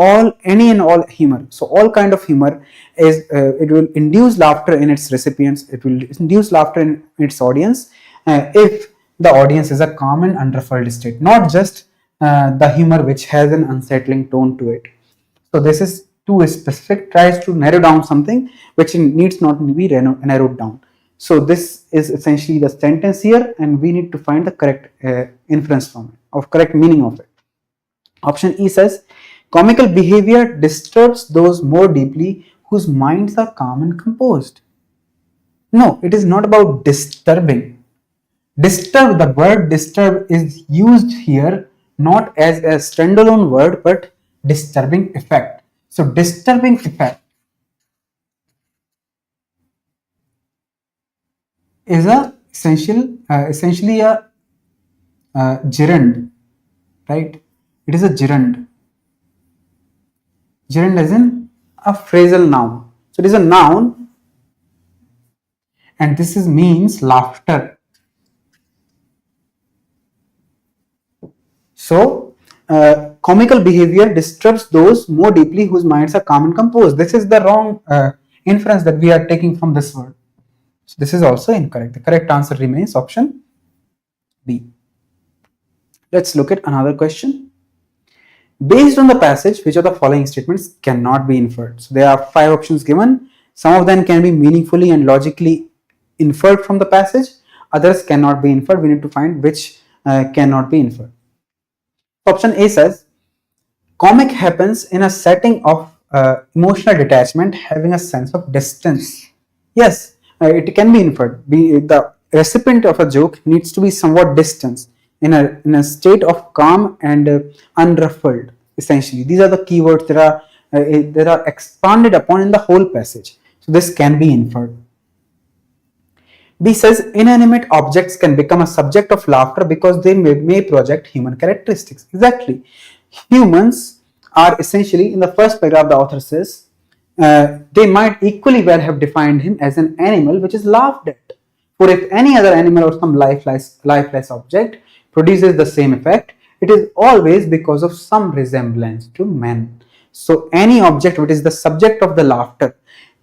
A: any and all humor. So all kind of humor is it will induce laughter in its recipients, it will induce laughter in its audience if the audience is a calm and unruffled state, not just the humor which has an unsettling tone to it. So this is too specific, tries to narrow down something which needs not to be narrowed down. So this is essentially the sentence here, and we need to find the correct inference from it, or correct meaning of it. Option E says, comical behavior disturbs those more deeply whose minds are calm and composed. No, it is not about disturbing. Disturb, the word disturb is used here not as a standalone word but disturbing effect. So disturbing effect is essentially a gerund, right? It is a gerund. Gerund as in a phrasal noun. So it is a noun, and this means laughter. So comical behavior disturbs those more deeply whose minds are calm and composed. This is the wrong inference that we are taking from this word. So this is also incorrect. The correct answer remains option B. Let's look at another question. Based on the passage, which of the following statements cannot be inferred? So there are 5 options given. Some of them can be meaningfully and logically inferred from the passage. Others cannot be inferred. We need to find which cannot be inferred. Option A says, comic happens in a setting of emotional detachment, having a sense of distance. Yes, it can be inferred. The recipient of a joke needs to be somewhat distant, in a state of calm and unruffled. Essentially, these are the keywords that are expanded upon in the whole passage. So this can be inferred. B says, inanimate objects can become a subject of laughter because they may project human characteristics. Exactly. Humans are essentially, in the first paragraph, the author says, they might equally well have defined him as an animal which is laughed at. For if any other animal or some lifeless object produces the same effect, it is always because of some resemblance to man. So any object which is the subject of the laughter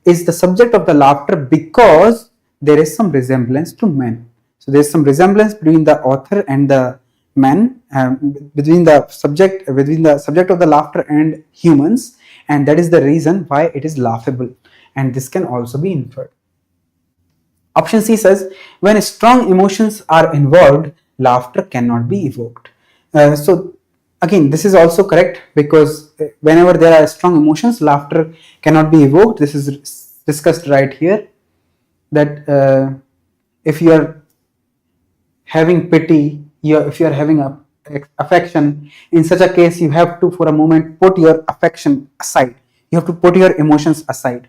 A: is the subject of the laughter because there is some resemblance to men. So there is some resemblance between the author and the man, between the subject of the laughter and humans, and that is the reason why it is laughable, and this can also be inferred. Option C says, when strong emotions are involved, laughter cannot be evoked. So again, this is also correct, because whenever there are strong emotions, laughter cannot be evoked. This is discussed right here, that if you are having pity, if you are having affection, in such a case you have to, for a moment, put your affection aside. You have to put your emotions aside.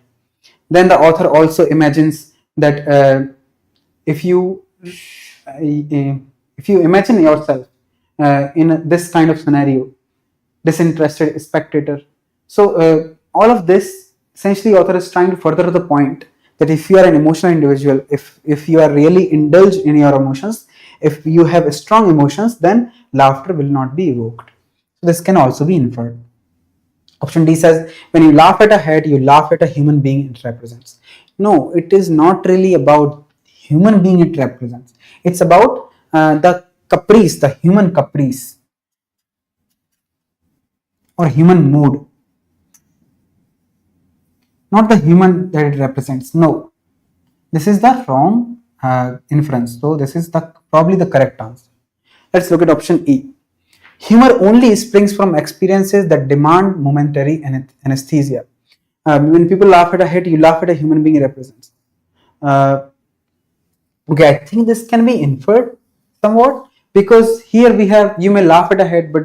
A: Then the author also imagines that if you imagine yourself in this kind of scenario, disinterested spectator. So all of this, essentially, author is trying to further the point that if you are an emotional individual, if you are really indulged in your emotions, if you have strong emotions, then laughter will not be evoked. So this can also be inferred. Option D says, when you laugh at a head, you laugh at a human being it represents. No, it is not really about human being it represents. It's about the caprice, the human caprice or human mood, not the human that it represents. No, this is the wrong inference. So this is probably the correct answer. Let's look at option E. Humor only springs from experiences that demand momentary anesthesia. When people laugh at a head, you laugh at a human being it represents. Okay, I think this can be inferred somewhat, because here we have, you may laugh at a head, but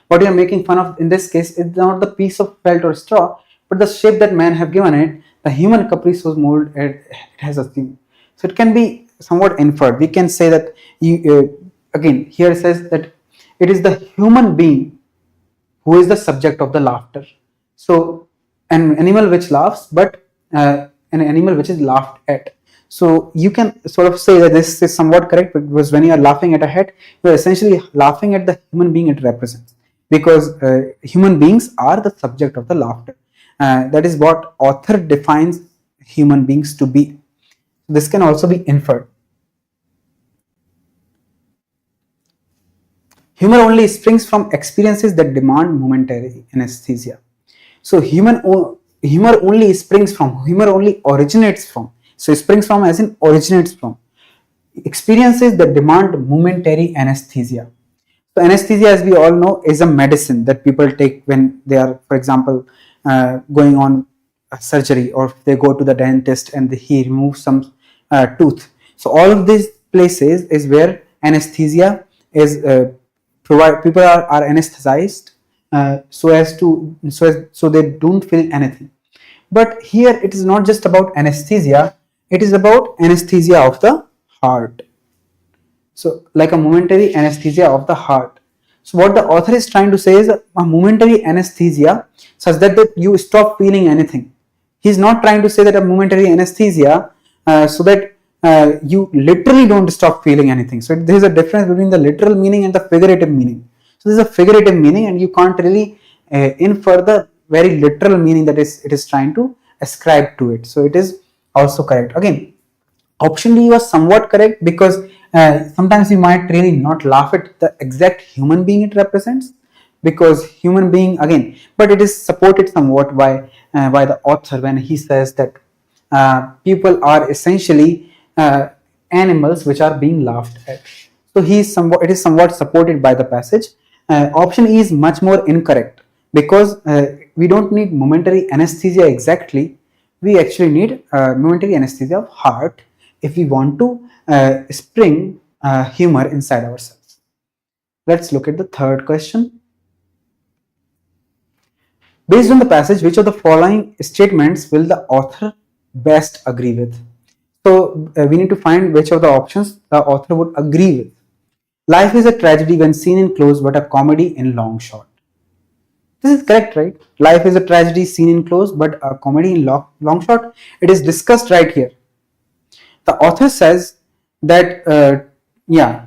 A: what you are making fun of in this case is not the piece of felt or straw, but the shape that man have given it. The human caprice was molded, it has a theme. So it can be somewhat inferred. We can say that again, here it says that it is the human being who is the subject of the laughter. So an animal which laughs, but an animal which is laughed at. So you can sort of say that this is somewhat correct, because when you are laughing at a head, you are essentially laughing at the human being it represents, because human beings are the subject of the laughter. That is what author defines human beings to be. This can also be inferred. Humor only springs from experiences that demand momentary anesthesia. So humor only springs from, humor only originates from. So springs from as in originates from experiences that demand momentary anesthesia. So anesthesia, as we all know, is a medicine that people take when they are, for example, going on a surgery, or if they go to the dentist and he removes some tooth. So all of these places is where anesthesia is provide. People are anesthetized so they don't feel anything. But here it is not just about anesthesia, it is about anesthesia of the heart. So like a momentary anesthesia of the heart. So what the author is trying to say is a momentary anesthesia such that you stop feeling anything. He's not trying to say that a momentary anesthesia so that you literally don't stop feeling anything. So there is a difference between the literal meaning and the figurative meaning. So this is a figurative meaning, and you can't really infer the very literal meaning that it is trying to ascribe to it. So it is also correct. Again, option D was somewhat correct, because sometimes you might really not laugh at the exact human being it represents, because human being, again, but it is supported somewhat by the author when he says that people are essentially animals which are being laughed at. So it is somewhat supported by the passage. Option E is much more incorrect, because we don't need momentary anesthesia exactly. We actually need momentary anesthesia of heart if we want to spring humor inside ourselves. Let's look at the third question. Based on the passage, which of the following statements will the author best agree with? So we need to find which of the options the author would agree with. Life is a tragedy when seen in close, but a comedy in long shot. This is correct, right? Life is a tragedy seen in close, but a comedy in long shot. It is discussed right here. The author says that, yeah,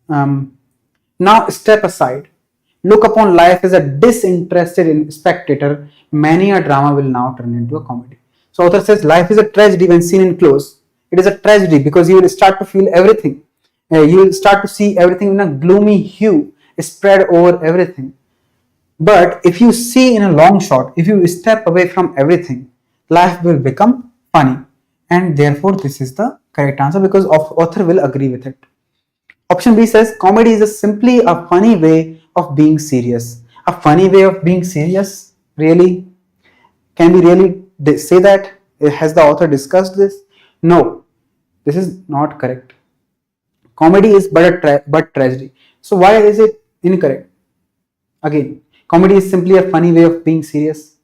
A: now step aside. look upon life as a disinterested spectator, many a drama will now turn into a comedy. So author says life is a tragedy when seen in close. It is a tragedy because you will start to feel everything. You will start to see everything in a gloomy hue spread over everything. But if you see in a long shot, if you step away from everything, life will become funny. And therefore, this is the correct answer because author will agree with it. Option B says comedy is simply a funny way of being serious. A funny way of being serious? Really? Can we really say that? Has the author discussed this? No, this is not correct. Comedy is but tragedy. So why is it incorrect? Again, comedy is simply a funny way of being serious.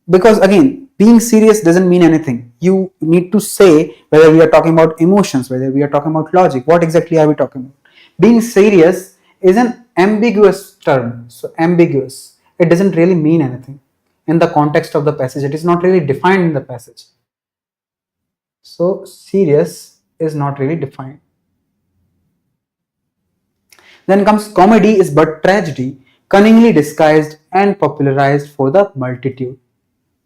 A: Because again, being serious doesn't mean anything. You need to say whether we are talking about emotions, whether we are talking about logic, what exactly are we talking about. Being serious is an ambiguous term. So ambiguous, it doesn't really mean anything in the context of the passage. It is not really defined in the passage. So serious is not really defined. Then comes comedy is but tragedy, cunningly disguised and popularized for the multitude.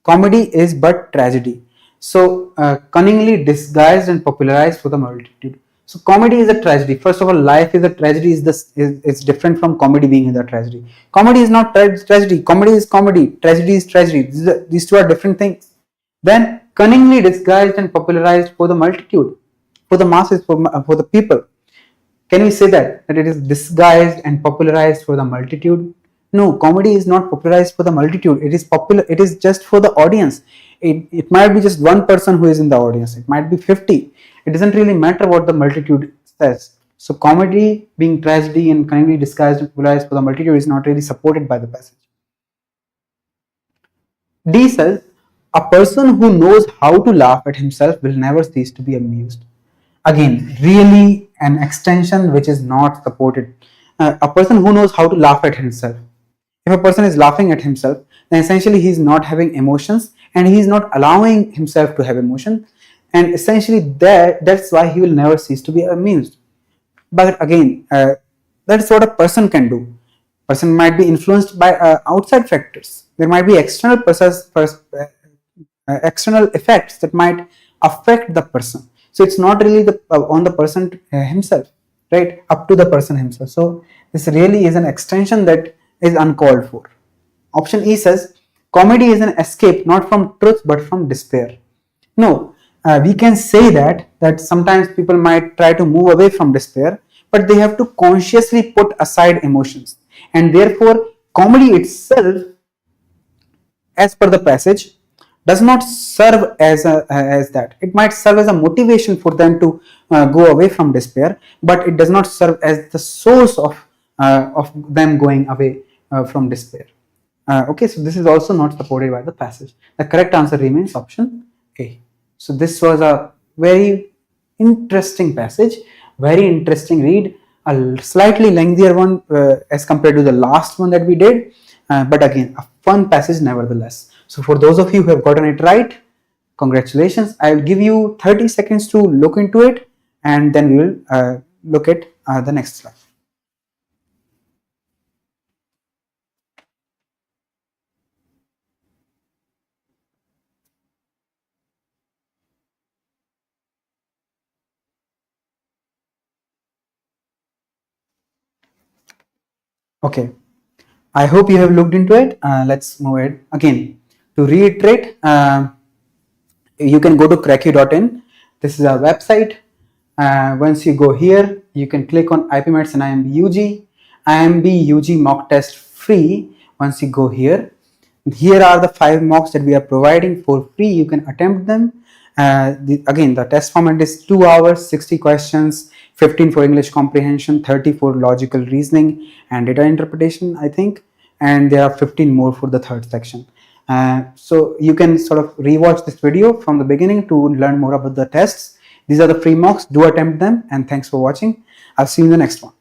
A: Comedy is but tragedy. So cunningly disguised and popularized for the multitude. So comedy is a tragedy. First of all, life is a tragedy. It's different from comedy being a tragedy. Comedy is not tragedy. Comedy is comedy. Tragedy is tragedy. These two are different things. Then cunningly disguised and popularized for the multitude, for the masses, for the people. Can we say that it is disguised and popularized for the multitude? No, comedy is not popularized for the multitude. It is popular. It is just for the audience. It might be just one person who is in the audience. It might be 50. It doesn't really matter what the multitude says. So comedy being tragedy and cunningly disguised and popularized for the multitude is not really supported by the passage. D says, a person who knows how to laugh at himself will never cease to be amused. Again, really an extension which is not supported. A person who knows how to laugh at himself. If a person is laughing at himself, then essentially he is not having emotions and he is not allowing himself to have emotion. And essentially that's why he will never cease to be amused. But again, that's what a person can do. Person might be influenced by outside factors. There might be external effects that might affect the person. So it's not really on the person himself, right? Up to the person himself. So this really is an extension that is uncalled for. Option E says comedy is an escape not from truth but from despair. No, we can say that sometimes people might try to move away from despair, but they have to consciously put aside emotions, and therefore comedy itself, as per the passage, does not serve as that. It might serve as a motivation for them to go away from despair, but it does not serve as the source of them going away from despair. Okay, so this is also not supported by the passage. The correct answer remains option A. So this was a very interesting passage, very interesting read, a slightly lengthier one as compared to the last one that we did, but again a fun passage nevertheless. So for those of you who have gotten it right, congratulations. I will give you 30 seconds to look into it, and then we will look at the next slide. Okay, I hope you have looked into it. Let's move ahead. Again, to reiterate, you can go to cracku.in. This is our website. Once you go here, you can click on IP Maths and IIMB UG. IIMB UG mock test free. Once you go here, here are the 5 mocks that we are providing for free. You can attempt them. Again, the test format is 2 hours, 60 questions, 15 for English comprehension, 30 for logical reasoning and data interpretation, I think, and there are 15 more for the third section. So you can sort of rewatch this video from the beginning to learn more about the tests. These are the free mocks. Do attempt them, and thanks for watching. I'll see you in the next one.